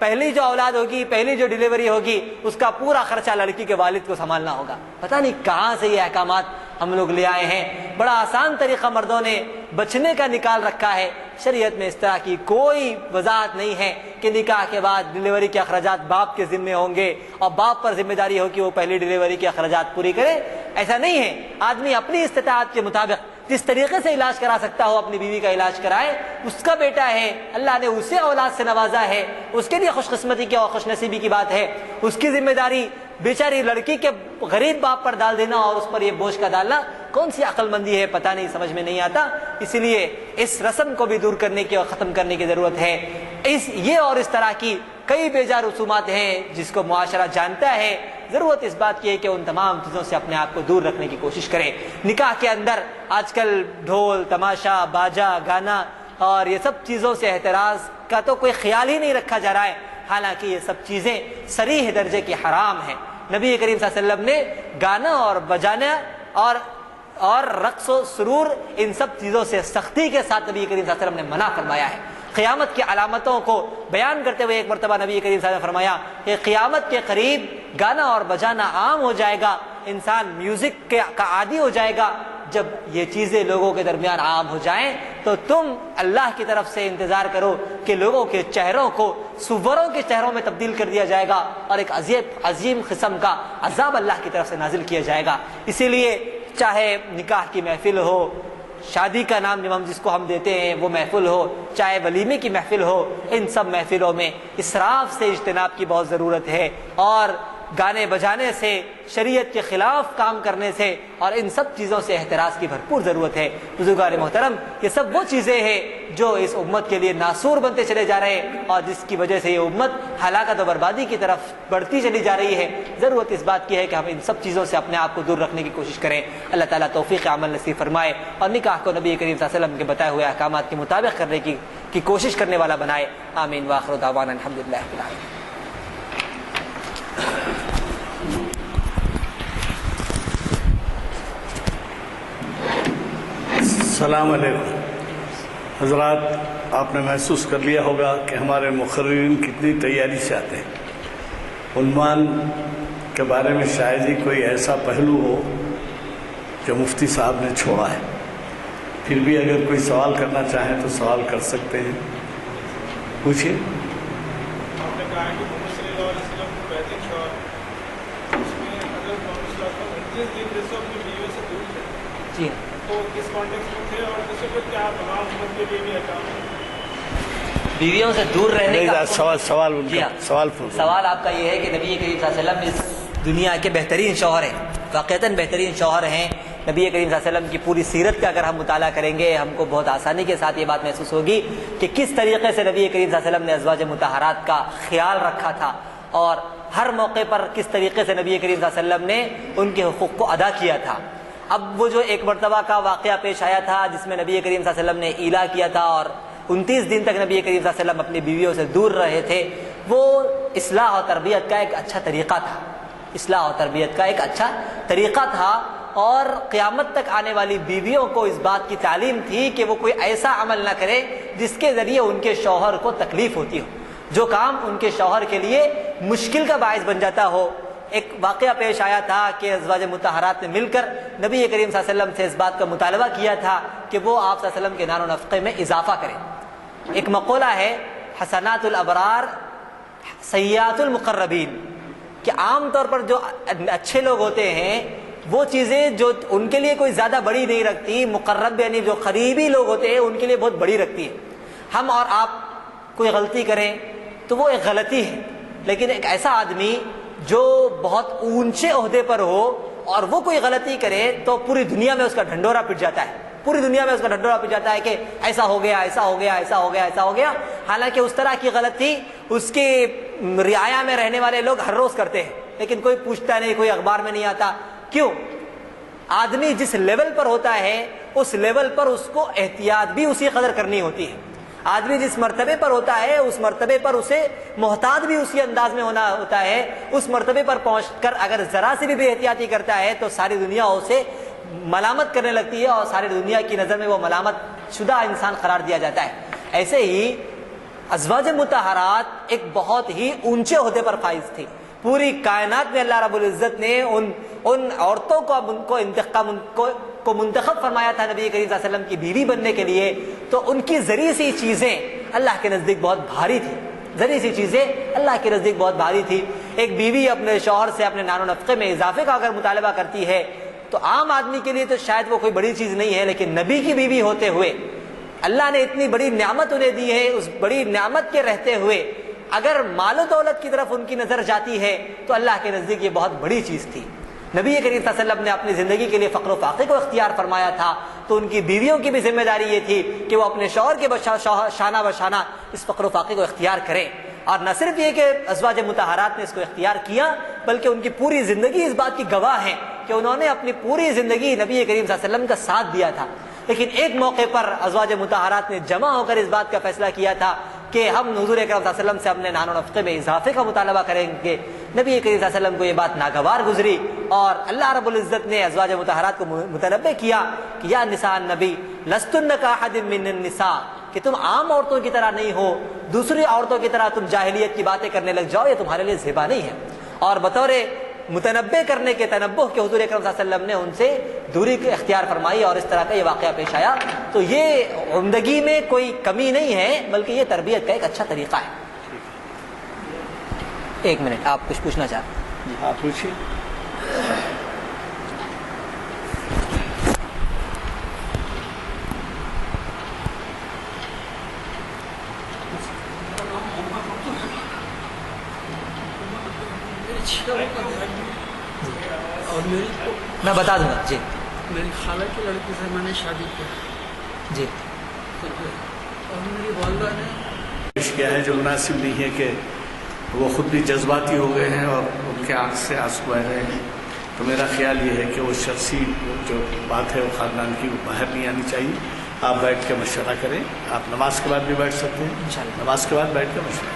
پہلی جو اولاد ہوگی، پہلی جو ڈیلیوری ہوگی، اس کا پورا خرچہ لڑکی کے والد کو سنبھالنا ہوگا۔ پتہ نہیں کہاں سے یہ احکامات ہم لوگ لے آئے ہیں۔ بڑا آسان طریقہ مردوں نے بچنے کا نکال رکھا ہے۔ شریعت میں اس طرح کی کوئی وضاحت نہیں ہے کہ نکاح کے بعد ڈیلیوری کے اخراجات باپ کے ذمے ہوں گے اور باپ پر ذمہ داری ہو کہ وہ پہلی ڈیلیوری کے اخراجات پوری کرے۔ ایسا نہیں ہے۔ آدمی اپنی استطاعت کے مطابق جس طریقے سے علاج کرا سکتا ہو اپنی بیوی کا علاج کرائے۔ اس کا بیٹا ہے، اللہ نے اسے اولاد سے نوازا ہے، اس کے لیے خوش قسمتی کی اور خوش نصیبی کی بات ہے۔ اس کی ذمہ داری بیچاری لڑکی کے غریب باپ پر ڈال دینا اور اس پر یہ بوجھ کا ڈالنا کون سی عقل مندی ہے، پتہ نہیں، سمجھ میں نہیں آتا۔ اسی لیے اس رسم کو بھی دور کرنے کی اور ختم کرنے کی ضرورت ہے۔ یہ اور اس طرح کی کئی بیجا رسومات ہیں جس کو معاشرہ جانتا ہے۔ ضرورت اس بات کی ہے کہ ان تمام چیزوں سے اپنے آپ کو دور رکھنے کی کوشش کرے۔ نکاح کے اندر آج کل ڈھول، تماشا، باجا، گانا اور یہ سب چیزوں سے احتراز کا تو کوئی خیال ہی نہیں رکھا جا رہا ہے، حالانکہ یہ سب چیزیں صریح درجے کی حرام ہیں۔ نبی کریم صلی اللہ علیہ وسلم نے گانا اور بجانا اور رقص و سرور ان سب چیزوں سے سختی کے ساتھ نبی کریم صلی اللہ علیہ وسلم نے منع فرمایا ہے۔ قیامت کی علامتوں کو بیان کرتے ہوئے ایک مرتبہ نبی کریم صلی اللہ علیہ وسلم نے فرمایا کہ قیامت کے قریب گانا اور بجانا عام ہو جائے گا، انسان میوزک کا عادی ہو جائے گا۔ جب یہ چیزیں لوگوں کے درمیان عام ہو جائیں تو تم اللہ کی طرف سے انتظار کرو کہ لوگوں کے چہروں کو سوروں کے چہروں میں تبدیل کر دیا جائے گا اور ایک عظیم قسم کا عذاب اللہ کی طرف سے نازل کیا جائے گا۔ اسی لیے چاہے نکاح کی محفل ہو، شادی کا نام جس کو ہم دیتے ہیں وہ محفل ہو، چاہے ولیمے کی محفل ہو، ان سب محفلوں میں اسراف سے اجتناب کی بہت ضرورت ہے، اور گانے بجانے سے، شریعت کے خلاف کام کرنے سے اور ان سب چیزوں سے احتراز کی بھرپور ضرورت ہے۔ بزرگان محترم، یہ سب وہ چیزیں ہیں جو اس امت کے لیے ناسور بنتے چلے جا رہے ہیں اور جس کی وجہ سے یہ امت ہلاکت و بربادی کی طرف بڑھتی چلی جا رہی ہے۔ ضرورت اس بات کی ہے کہ ہم ان سب چیزوں سے اپنے آپ کو دور رکھنے کی کوشش کریں۔ اللہ تعالیٰ توفیق عمل نصیب فرمائے اور نکاح کو نبی کریم صلی اللہ علیہ وسلم کے بتائے ہوئے احکامات کے مطابق کرنے کی کوشش کرنے والا بنائے۔ آمین وآخر دعوانا الحمدللہ رب العالمین۔ السلام علیکم حضرات، آپ نے محسوس کر لیا ہوگا کہ ہمارے مقررین کتنی تیاری سے آتے ہیں۔ عنوان کے بارے میں شاید ہی کوئی ایسا پہلو ہو کہ مفتی صاحب نے چھوڑا ہے. پھر بھی اگر کوئی سوال کرنا چاہیں تو سوال کر سکتے ہیں. پوچھیے. آپ نے کہا کہ محمد صلی اللہ علیہ وسلم کو بہترین شوہر، اس میں اگر محمد صلی اللہ علیہ وسلم 29 دن جیسے اپنی بیوی سے دور تھے جی تو کس کانٹیکس میں تھے، اور دوسرے پھر کیا تمام امت کے لیے بھی احکام ہے؟ بیویوں سے دور رہنے کا سوال جی ہاں. سوال آپ کا یہ ہے کہ نبی کریم صلی اللہ علیہ وسلم اس دنیا کے بہترین شوہر ہیں، واقعتاً بہترین شوہر ہیں. نبی کریم صلی اللہ علیہ وسلم کی پوری سیرت کا اگر ہم مطالعہ کریں گے ہم کو بہت آسانی کے ساتھ یہ بات محسوس ہوگی کہ کس طریقے سے نبی کریم صلی اللہ علیہ وسلم نے ازواج مطہرات کا خیال رکھا تھا اور ہر موقع پر کس طریقے سے نبی کریم صلی اللہ علیہ وسلم نے ان کے حقوق کو ادا کیا تھا. اب وہ جو ایک مرتبہ کا واقعہ پیش آیا تھا جس میں نبی کریم صلی اللہ علیہ وسلم نے ایلا کیا تھا اور 29 دن تک نبی کریم صلی اللہ علیہ وسلم اپنی بیویوں سے دور رہے تھے، وہ اصلاح و تربیت کا ایک اچھا طریقہ تھا. اصلاح و تربیت کا ایک اچھا طریقہ تھا اور قیامت تک آنے والی بیویوں کو اس بات کی تعلیم تھی کہ وہ کوئی ایسا عمل نہ کرے جس کے ذریعے ان کے شوہر کو تکلیف ہوتی ہو، جو کام ان کے شوہر کے لیے مشکل کا باعث بن جاتا ہو. ایک واقعہ پیش آیا تھا کہ ازواج مطہرات نے مل کر نبی کریم صلی اللہ علیہ وسلم سے اس بات کا مطالبہ کیا تھا کہ وہ آپ صلی اللہ علیہ وسلم کے نان و نفقے میں اضافہ کریں. ایک مقولہ ہے حسنات الابرار سیئات المقربین، کہ عام طور پر جو اچھے لوگ ہوتے ہیں وہ چیزیں جو ان کے لیے کوئی زیادہ بڑی نہیں رکھتی، مقرب یعنی جو قریبی لوگ ہوتے ہیں ان کے لیے بہت بڑی رکھتی ہے. ہم اور آپ کوئی غلطی کریں تو وہ ایک غلطی ہے، لیکن ایک ایسا آدمی جو بہت اونچے عہدے پر ہو اور وہ کوئی غلطی کرے تو پوری دنیا میں اس کا ڈھنڈورا پٹ جاتا ہے. پوری دنیا میں اس کا ڈھنڈورا پٹ جاتا ہے کہ ایسا ہو گیا، ایسا ہو گیا، ایسا ہو گیا، ایسا ہو گیا. حالانکہ اس طرح کی غلطی اس کے رعایا میں رہنے والے لوگ ہر روز کرتے ہیں، لیکن کوئی پوچھتا نہیں، کوئی اخبار میں نہیں آتا. کیوں؟ آدمی جس لیول پر ہوتا ہے اس لیول پر اس کو احتیاط بھی اسی قدر کرنی ہوتی ہے. آدمی جس مرتبے پر ہوتا ہے اس مرتبے پر اسے محتاط بھی اسی انداز میں ہونا ہوتا ہے. اس مرتبے پر پہنچ کر اگر ذرا سی بھی بے احتیاطی کرتا ہے تو ساری دنیا اسے ملامت کرنے لگتی ہے اور ساری دنیا کی نظر میں وہ ملامت شدہ انسان قرار دیا جاتا ہے. ایسے ہی ازواج مطہرات ایک بہت ہی اونچے عہدے پر فائز تھی. پوری کائنات میں اللہ رب العزت نے ان عورتوں کو منتخب فرمایا تھا نبی کریم صلی اللہ علیہ وسلم کی بیوی بننے کے لیے. تو ان کی ذری سی چیزیں اللہ کے نزدیک بہت بھاری تھی. ذری سی چیزیں اللہ کے نزدیک بہت بھاری تھی. ایک بیوی اپنے شوہر سے اپنے نان و نفقے میں اضافے کا اگر مطالبہ کرتی ہے تو عام آدمی کے لیے تو شاید وہ کوئی بڑی چیز نہیں ہے، لیکن نبی کی بیوی ہوتے ہوئے اللہ نے اتنی بڑی نعمت انہیں دی ہے، اس بڑی نعمت کے رہتے ہوئے اگر مال و دولت کی طرف ان کی نظر جاتی ہے تو اللہ کے نزدیک یہ بہت بڑی چیز تھی. نبی کریم صلی اللہ علیہ وسلم نے اپنی زندگی کے لیے فقر و فاقے کو اختیار فرمایا تھا تو ان کی بیویوں کی بھی ذمہ داری یہ تھی کہ وہ اپنے شوہر کے شانہ بشانہ اس فقر و فاقے کو اختیار کریں. اور نہ صرف یہ کہ ازواج مطہرات نے اس کو اختیار کیا بلکہ ان کی پوری زندگی اس بات کی گواہ ہے کہ انہوں نے اپنی پوری زندگی نبی کریم صلی اللہ علیہ وسلم کا ساتھ دیا تھا. لیکن ایک موقع پر ازواج مطہرات نے جمع ہو کر اس بات کا فیصلہ کیا تھا کہ ہم حضور اکرم صلی اللہ علیہ وسلم سے اپنے نان و نفقے میں اضافے کا مطالبہ کریں گے. نبی کریم صلی اللہ علیہ وسلم کو یہ بات ناگوار گزری اور اللہ رب العزت نے ازواج مطہرات کو متنبہ کیا کہ یا نساء النبی لستن کاحد من النساء، کہ تم عام عورتوں کی طرح نہیں ہو، دوسری عورتوں کی طرح تم جاہلیت کی باتیں کرنے لگ جاؤ، یہ تمہارے لیے زیبا نہیں ہے. اور بطور متنبہ کرنے کے تنبہ کے حضور اکرم صلی اللہ علیہ وسلم نے ان سے دوری اختیار فرمائی اور اس طرح کا یہ واقعہ پیش آیا. تو یہ عمدگی میں کوئی کمی نہیں ہے بلکہ یہ تربیت کا ایک اچھا طریقہ ہے. ایک منٹ، آپ کچھ پوچھنا چاہتے ہیں؟ آپ پوچھیے. اور میں بتا دوں گا. جی میری خالہ کی لڑکی سے میں نے شادی کی. جی اور میری والدہ نے پیش کیا ہے جو مناسب نہیں ہے کہ وہ خود بھی جذباتی ہو گئے ہیں اور ان کے آنکھ سے آنسو بہ رہے ہیں. تو میرا خیال یہ ہے کہ وہ شخصی جو بات ہے وہ خاندان کی وہ باہر نہیں آنی چاہیے. آپ بیٹھ کے مشورہ کریں. آپ نماز کے بعد بھی بیٹھ سکتے ہیں، انشاءاللہ. نماز کے بعد بیٹھ کے مشورہ.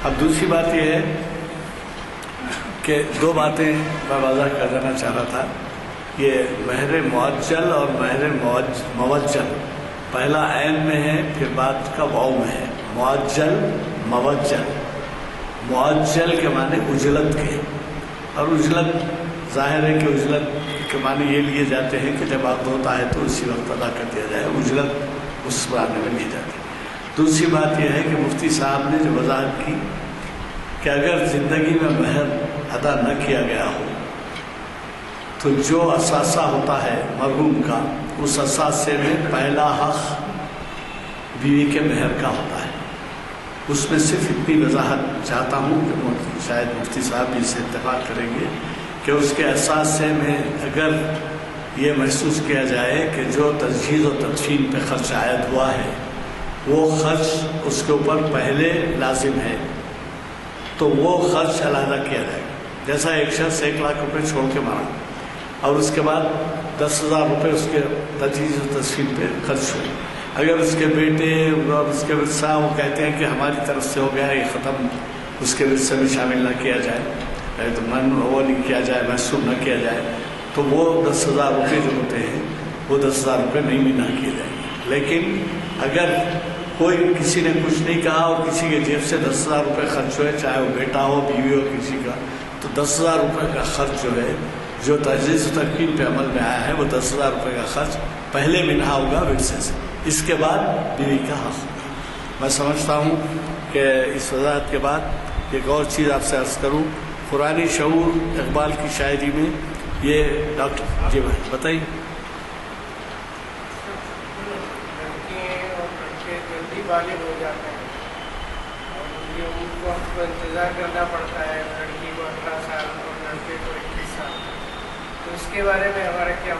اب دوسری بات یہ ہے کہ دو باتیں میں واضح کر دینا چاہ رہا تھا. یہ مہر معجل اور مہر موجل، پہلا عین میں ہے پھر بعد کا واو میں ہے. معجل موجل. معجل کے معنی اجلت کے، اور اجلت ظاہر ہے کہ اجلت کے معنی یہ لیے جاتے ہیں کہ جب عقد ہوتا ہے تو اسی وقت ادا کر دیا جائے، اجرت اس معنی میں لی جاتی ہے۔ دوسری بات یہ ہے کہ مفتی صاحب نے جو وضاحت کی کہ اگر زندگی میں مہر ادا نہ کیا گیا ہو تو جو اثاثہ ہوتا ہے مرحوم کا، اس اثاثے میں پہلا حق بیوی کے مہر کا ہوتا ہے۔ اس میں صرف اتنی وضاحت چاہتا ہوں کہ شاید مفتی صاحب بھی اس سے اتفاق کریں گے کہ اس کے اثاثے میں اگر یہ محسوس کیا جائے کہ جو تجہیز و تدفین پہ خرچ عائد ہوا ہے وہ خرچ اس کے اوپر پہلے لازم ہے تو وہ خرچ علیحدہ کیا جائے گا۔ جیسا ایک شخص 1 لاکھ روپے چھوڑ کے مارا اور اس کے بعد 10,000 روپے اس کے تجہیز و تدفین پہ خرچ ہوئے، اگر اس کے بیٹے اور اس کے ورثہ وہ کہتے ہیں کہ ہماری طرف سے ہو گیا یہ ختم، اس کے ورثے میں شامل نہ کیا جائے، تو وہ نہیں کیا جائے، محسوب نہ کیا جائے، تو وہ 10,000 روپے جو ہوتے ہیں وہ 10,000 روپے نہیں بھی نہ کیے جائیں گے۔ لیکن اگر کوئی کسی نے کچھ نہیں کہا اور کسی کے جیب سے 10,000 روپے خرچ ہوئے، چاہے وہ بیٹا ہو بیوی ہو کسی کا، تو 10,000 روپے کا خرچ جو ہے جو تجہیز و تکفین پہ عمل میں آیا ہے وہ 10,000 روپے کا خرچ پہلے منہا ہوگا ورثے سے، اس کے بعد بیوی کا حق ہوگا۔ میں سمجھتا ہوں کہ اس وضاحت کے بعد ایک اور چیز آپ سے عرض کروں، قرآنی شعور اقبال کی شاعری میں یہ ڈاکٹر جی بتائیے۔ جلدی بالغ ہو جاتے ہیں اور یہ ان کو ہم کو انتظار کرنا پڑتا ہے، لڑکی کو 18 سال اور لڑکے کو 21 سال، تو اس کے بارے میں ہمارا کیا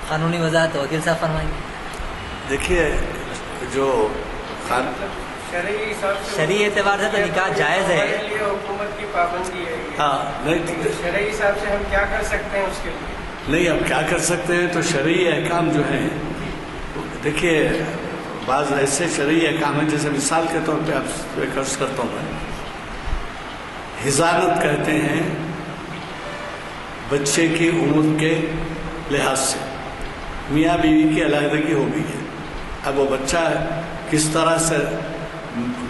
قانونی وضاحت وکیل صاحب فرمائیں گے۔ دیکھیے جو شرعی حساب سے شرعی اعتبار سے تو نکاح جائز ہے، ہمارے لیے حکومت کی پابندی ہے یہ۔ ہاں نہیں شرعی حساب سے ہم کیا کر سکتے ہیں اس کے لیے؟ نہیں، اب کیا کر سکتے ہیں تو شرعی احکام جو ہیں دیکھیے بعض ایسے شرعی احکام ہیں جیسے مثال کے طور پہ آپ سے عرض کرتا ہوں میں، حضانت کہتے ہیں بچے کی عمر کے لحاظ سے میاں بیوی کی علیحدگی ہو گئی ہے، اب وہ بچہ کس طرح سے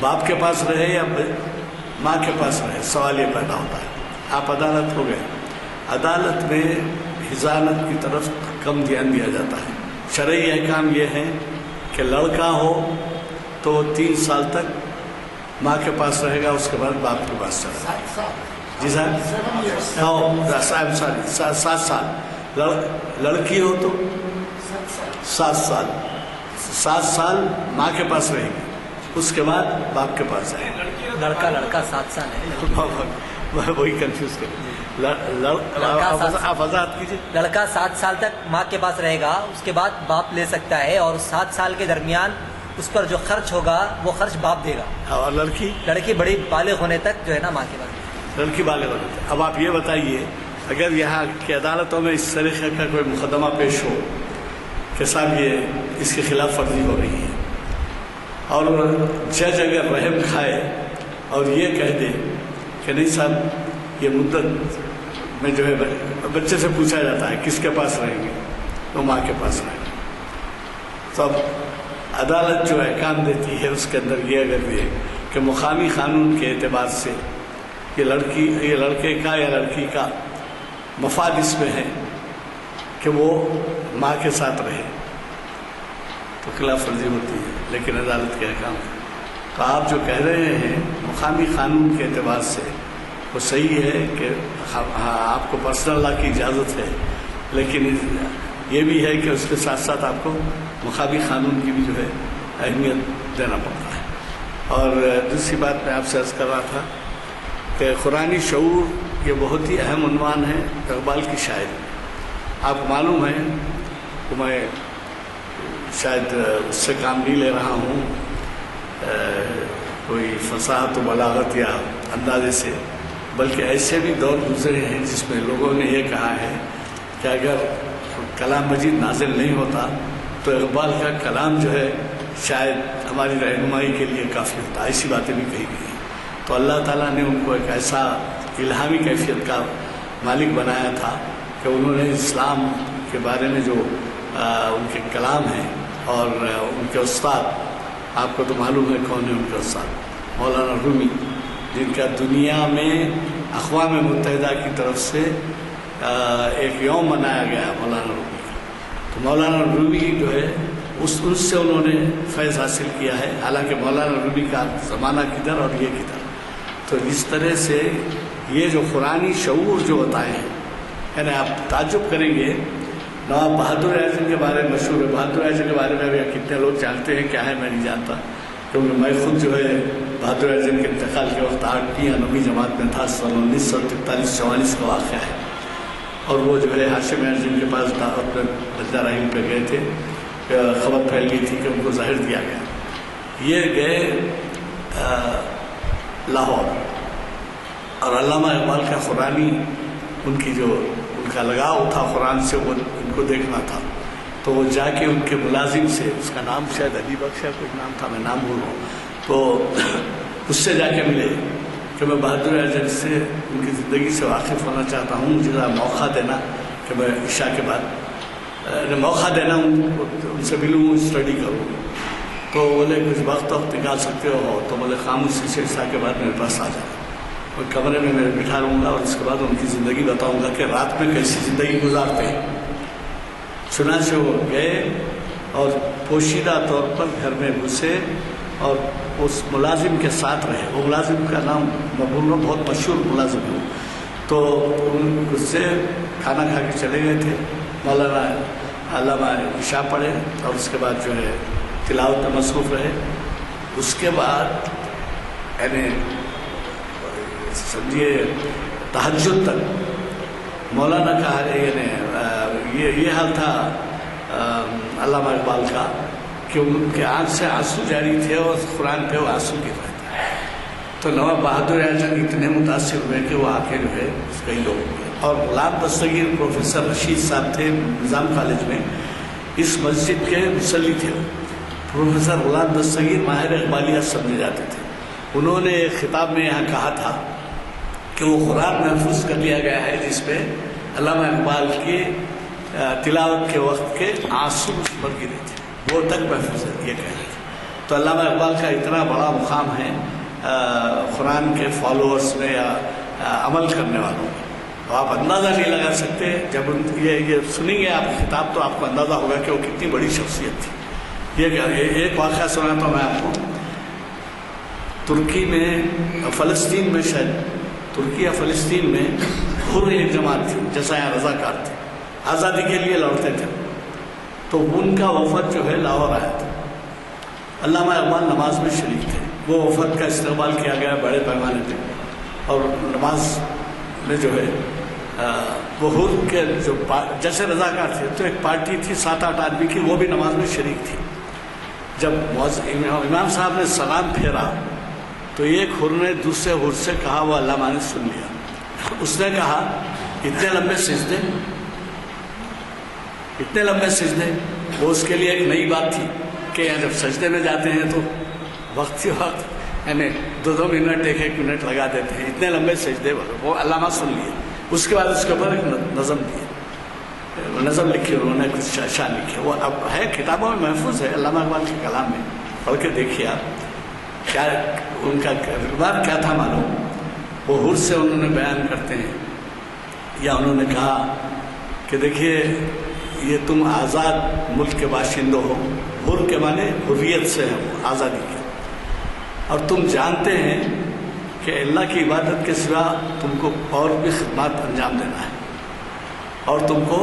باپ کے پاس رہے یا ماں کے پاس رہے، سوال یہ پیدا ہوتا ہے۔ آپ عدالت ہو گئے، عدالت میں حضانت کی طرف کم دھیان دیا جاتا ہے۔ شرعی احکام یہ ہیں کہ لڑکا ہو تو وہ 3 سال تک ماں کے پاس رہے گا، اس کے بعد باپ کے پاس چلے گا۔ جی صاحب 7 سال، لڑکی ہو تو 7 سال، 7 سال ماں کے پاس رہے گی، اس کے بعد باپ کے پاس جائے گا۔ لڑکا 7 سال ہے، وہی کنفیوز کر، آپ وضاحت کیجیے۔ لڑکا 7 سال تک ماں کے پاس رہے گا، اس کے بعد باپ لے سکتا ہے، اور 7 سال کے درمیان اس پر جو خرچ ہوگا وہ خرچ باپ دے گا، اور لڑکی بڑی بالغ ہونے تک جو ہے نا ماں کے پاس۔ لڑکی بالغ ہونے تک۔ اب آپ یہ بتائیے اگر یہاں کی عدالتوں میں اس طریقے کا کوئی مقدمہ پیش ہو کہ صاحب یہ اس کے خلاف ورزی ہو رہی ہے، اور جج اگر رحم کھائے اور یہ کہہ دے کہ نہیں صاحب یہ مدت میں جو ہے بچے سے پوچھا جاتا ہے کس کے پاس رہیں گے، تو ماں کے پاس رہیں گے، تو اب عدالت جو احکام دیتی ہے اس کے اندر یہ اگر یہ کہ مقامی قانون کے اعتبار سے یہ لڑکے کا یا لڑکی کا مفاد اس میں ہے کہ وہ ماں کے ساتھ رہے تو خلاف ورزی ہوتی ہے، لیکن عدالت کے احکام ہے۔ تو آپ جو کہہ رہے ہیں مقامی قانون کے اعتبار سے وہ صحیح ہے کہ ہاں آپ کو پرسنل لا کی اجازت ہے، لیکن یہ بھی ہے کہ اس کے ساتھ ساتھ آپ کو مقامی قانون کی بھی جو ہے اہمیت دینا پڑتا ہے۔ اور دوسری بات میں آپ سے عرض کر رہا تھا کہ قرآنی شعور یہ بہت ہی اہم عنوان ہے اقبال کی شاعری۔ آپ کو معلوم ہے کہ میں شاید اس سے کام نہیں لے رہا ہوں کوئی فصاحت و بلاغت یا اندازے سے، بلکہ ایسے بھی دور گزرے ہیں جس میں لوگوں نے یہ کہا ہے کہ اگر کلام مجید نازل نہیں ہوتا تو اقبال کا کلام جو ہے شاید ہماری رہنمائی کے لیے کافی ہوتا، ایسی باتیں بھی کہی گئی ہیں۔ تو اللہ تعالیٰ نے ان کو ایک ایسا الہامی کیفیت کا مالک بنایا تھا کہ انہوں نے اسلام کے بارے میں جو ان کے کلام ہیں اور ان کے استاد، آپ کو تو معلوم ہے کون ہے ان کے استاد، مولانا رومی، جن کا دنیا میں اقوام متحدہ کی طرف سے ایک یوم منایا گیا مولانا رومی کا. تو مولانا رومی جو ہے اس سے انہوں نے فیض حاصل کیا ہے. حالانکہ مولانا رومی کا زمانہ کدھر اور یہ کدھر. تو اس طرح سے یہ جو قرآنی شعور جو بتائے ہیں، یعنی آپ تعجب کریں گے. نواب بہادر اعظم کے بارے میں مشہور ہے. بہادر اعظم کے بارے میں ابھی کتنے لوگ جانتے ہیں کیا ہے میں نہیں جانتا، کیونکہ میں خود جو ہے بہادر اعظم کے انتقال کے وقت 8ویں یا 9ویں جماعت میں تھا. سن 1943-44 کا واقعہ ہے. اور وہ جو ہے ہاشم اعظم کے پاس دعوت میں بندہ رحیم پہ گئے تھے. خبر پھیل گئی تھی کہ ان کو ظاہر دیا گیا. یہ گئے لاہور، اور علامہ اقبال کا قرآنی ان کی جو ان کا لگاؤ تھا قرآن سے، وہ ان کو دیکھنا تھا. تو وہ جا کے ان کے ملازم سے، اس کا نام شاید علی بخش ہے کوئی نام تھا، میں نام بھول رہا ہوں، تو اس سے جا کے ملے کہ میں بہادر اعظم سے ان کی زندگی سے واقف ہونا چاہتا ہوں، مجھے ذرا موقع دینا کہ میں عشاء کے بعد موقع دینا ان سے ملوں، اسٹڈی کروں. تو بولے کچھ وقت نکال سکتے ہو؟ تو بولے خاموشی سے عشاء کے بعد میرے پاس آ جانا، اور کمرے میں میں بٹھا لوں گا اور اس کے بعد ان کی زندگی بتاؤں گا کہ رات میں کیسی زندگی گزارتے ہیں. چنانچہ وہ گئے اور پوشیدہ طور پر گھر میں گھسے اور اس ملازم کے ساتھ رہے. وہ ملازم کا نام مبول بہت مشہور ملازم ہے. تو ان سے کھانا کھا کے چلے گئے تھے. مولانا علامہ عشاء پڑھے اور اس کے بعد جو ہے تلاوت میں مصروف رہے. اس کے بعد یعنی سمجھیے تہجد تک مولانا کا یعنی یہ حال تھا علامہ اقبال کا کہ ان کے آنکھ سے آنسو جاری تھے اور قرآن پہ وہ آنسو گر رہے تھے. تو نواب بہادر اعظم اتنے متاثر ہوئے کہ وہ آ کے جو ہے کئی لوگ. اور غلام دستگیر پروفیسر رشید صاحب تھے نظام کالج میں، اس مسجد کے مصلی تھے. پروفیسر غلام دستگیر ماہر اقبالیات سمجھے جاتے تھے. انہوں نے ایک خطاب میں یہاں کہا تھا کہ وہ قرآن محفوظ کر لیا گیا ہے جس پہ علامہ اقبال کی تلاوت کے وقت کے آنسو پر گرے تھے، وہ تک محفوظ ہے یہ کہہ رہے تھے. تو علامہ اقبال کا اتنا بڑا مقام ہے قرآن کے فالوورز میں یا عمل کرنے والوں میں. آپ اندازہ نہیں لگا سکتے. جب یہ سنیں گے آپ خطاب تو آپ کو اندازہ ہوگا کہ وہ کتنی بڑی شخصیت تھی. یہ ایک واقعہ سناتا ہوں میں آپ کو. ترکی میں فلسطین میں شاید ترکی یا فلسطین میں حر ایک جماعت تھی جیسا یہاں رضاکار تھے، آزادی کے لیے لڑتے تھے. تو ان کا وفد جو ہے لاہور آیا تھا. علامہ اقبال نماز میں شریک تھے. وہ وفد کا استقبال کیا گیا بڑے پیمانے پہ، اور نماز میں جو ہے وہ حر کے جو جیسے رضاکار تھے تو ایک پارٹی تھی 7-8 آدمی کی، وہ بھی نماز میں شریک تھی. جب امام صاحب نے سلام پھیرا تو ایک حر نے دوسرے حر سے کہا، وہ علامہ نے سن لیا. اس نے کہا اتنے لمبے سجدے، اتنے لمبے سجدے. وہ اس کے لیے ایک نئی بات تھی کہ جب سجدے میں جاتے ہیں تو وقت سے وقت یعنی 2 منٹ 1 منٹ لگا دیتے ہیں. اتنے لمبے سجدے وہ علامہ سن لیے. اس کے بعد اس کے اوپر ایک نظم دی، نظم لکھی انہوں نے، کچھ شان لکھے. وہ اب ہے کتابوں میں محفوظ ہے علامہ اقبال کے کلام میں، پڑھ کے دیکھیے آپ کیا ان کا کردار کیا تھا معلوم. وہ حر سے انہوں نے بیان کرتے ہیں یا انہوں نے کہا کہ دیکھیے یہ تم آزاد ملک کے باشندوں ہو. حر کے معنی حریت سے ہے، آزادی کے. اور تم جانتے ہیں کہ اللہ کی عبادت کے سوا تم کو اور بھی خدمات انجام دینا ہے، اور تم کو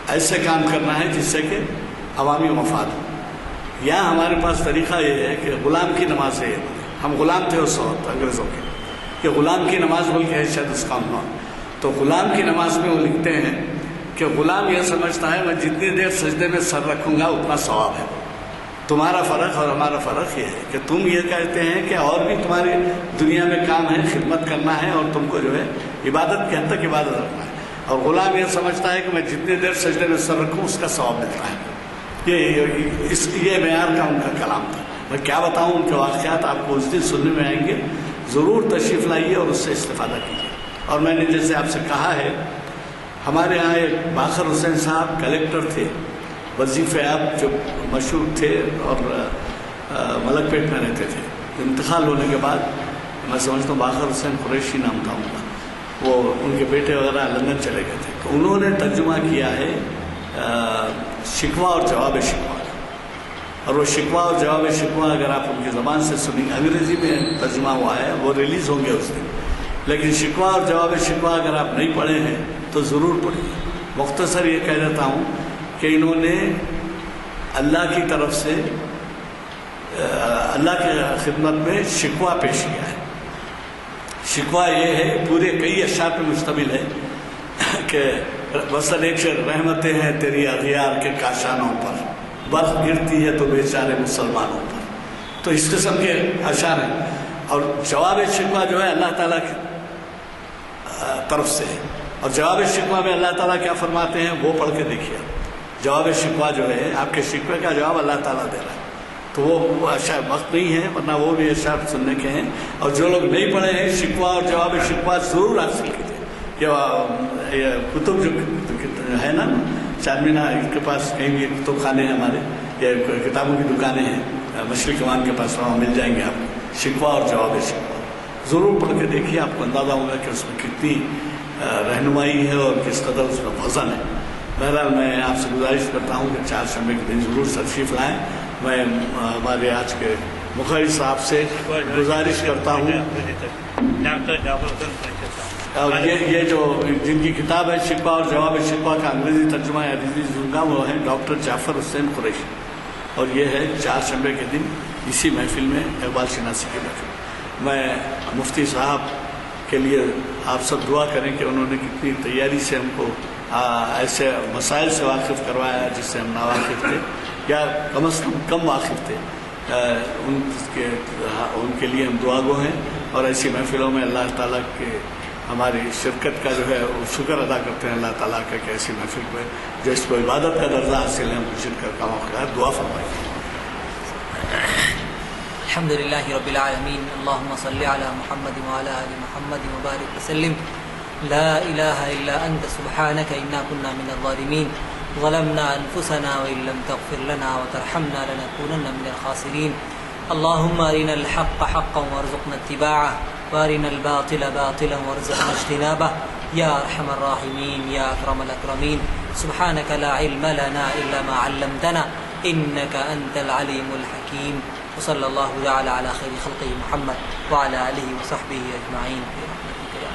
ایسے کام کرنا ہے جس سے کہ عوامی مفاد ہو. یہاں ہمارے پاس طریقہ یہ ہے کہ غلام کی نماز ہے. ہم غلام تھے اس وقت انگریزوں کے، کہ غلام کی نماز بول کے ہے شاید اس کا عنوان. تو غلام کی نماز میں وہ لکھتے ہیں کہ غلام یہ سمجھتا ہے میں جتنی دیر سجدے میں سر رکھوں گا اتنا ثواب ہے. تمہارا فرق اور ہمارا فرق یہ ہے کہ تم یہ کہتے ہیں کہ اور بھی تمہاری دنیا میں کام ہے، خدمت کرنا ہے، اور تم کو جو ہے عبادت کے حد تک عبادت رکھنا ہے. اور غلام یہ سمجھتا ہے کہ میں جتنی دیر سجدے میں سر رکھوں اس کا ثواب ملتا ہے. یہ معیار کا ان کا کلام تھا. میں کیا بتاؤں ان کے واقعات آپ کو اس دن سننے میں آئیں گے. ضرور تشریف لائیے اور اس سے استفادہ کیجیے. اور میں نے جیسے آپ سے کہا ہے، ہمارے ہاں ایک باقر حسین صاحب کلیکٹر تھے، وظیفے آپ جو مشہور تھے اور ملک پیٹ میں رہتے تھے. انتقال ہونے کے بعد میں سمجھتا ہوں باقر حسین قریشی نام تھا ان کا. وہ ان کے بیٹے وغیرہ لندن چلے گئے تھے، تو انہوں نے ترجمہ کیا ہے شکوہ اور جواب شکوہ کا، اور وہ شکوہ اور جواب شکوہ اگر آپ ان کی زبان سے سنیں، انگریزی میں ترجمہ ہوا ہے، وہ ریلیز ہوں گے اس دن، لیکن شکوہ اور جواب شکوہ اگر آپ نہیں پڑھے ہیں تو ضرور پڑھیے۔ مختصر یہ کہہ دیتا ہوں کہ انہوں نے اللہ کی طرف سے اللہ کی خدمت میں شکوہ پیش کیا ہے۔ شکوہ یہ ہے، پورے کئی اشعار پہ مشتمل ہے کہ مثلا ایک شعر، رحمتیں ہیں تیری اغیار کے کاشانوں پر، برف گرتی ہے تو بیچارے مسلمانوں پر، تو اس قسم کے اشعار ہیں۔ اور جواب شکوہ جو ہے اللہ تعالیٰ کی طرف سے ہے، اور جواب شکوہ میں اللہ تعالیٰ کیا فرماتے ہیں وہ پڑھ کے دیکھیے۔ جواب شکوہ جو ہے آپ کے شکوے کا جواب اللہ تعالیٰ دے رہا ہے، تو وہ اشعار وقت نہیں ہے ورنہ وہ بھی اشعار سننے کے ہیں، اور جو لوگ نہیں پڑھے ہیں شکوہ اور جواب شکوہ ضرور حاصل کیجیے۔ یہ کتب جو ہے نا چارمینا کے پاس کہیں بھی کتب خانے ہیں ہمارے، یہ کتابوں کی دکانیں ہیں مچھلی کمان کے پاس، وہاں مل جائیں گے آپ کو شکوہ اور جواب شکوہ، ضرور پڑھ کے دیکھیے، آپ کو اندازہ ہوگا کہ اس میں کتنی رہنمائی ہے اور کس قدر اس میں وزن ہے۔ بہرحال میں آپ سے گزارش کرتا ہوں کہ چہارشنبے کے دن ضرور تشریف لائیں۔ میں ہمارے آج کے مخرج صاحب سے گزارش کرتا ہوں، اور یہ جو جن کی کتاب ہے شکوہ اور جواب شکوہ کا انگریزی ترجمہ یا عزیز زنگا، وہ ہیں ڈاکٹر جعفر حسین قریشی، اور یہ ہے چہارشنبے کے دن اسی محفل میں اقبال شناسی کی محفل۔ میں مفتی صاحب کے لیے آپ سب دعا کریں کہ انہوں نے کتنی تیاری سے ہم کو ایسے مسائل سے واقف کروایا جس سے ہم ناواقف تھے یا کم از کم واقف تھے، ان کے لیے ہم دعا گو ہیں، اور ایسی محفلوں میں اللہ تعالیٰ کے ہماری شرکت کا جو ہے وہ شکر ادا کرتے ہیں اللہ تعالیٰ کا کہ ایسی محفل میں جو اس کو عبادت کا درجہ حاصل ہے ہم کو شرکت کا موقع ہے، دعا فرمائیے۔ الحمد لله رب العالمين، اللهم صل على محمد وعلى آل محمد وبارك وسلم، لا إله إلا أنت سبحانك إنا كنا من الظالمين، ظلمنا أنفسنا وإن لم تغفر لنا وترحمنا لنكونن من الخاسرين، اللهم أرنا الحق حقا وارزقنا اتباعه وأرنا الباطل باطلا وارزقنا اجتنابه يا أرحم الراحمين يا أكرم الأكرمين، سبحانك لا علم لنا إلا ما علمتنا إنك أنت العليم الحكيم، وصلى الله تعالى على خير خلقه محمد وعلى آله وصحبه أجمعين برحمتك يا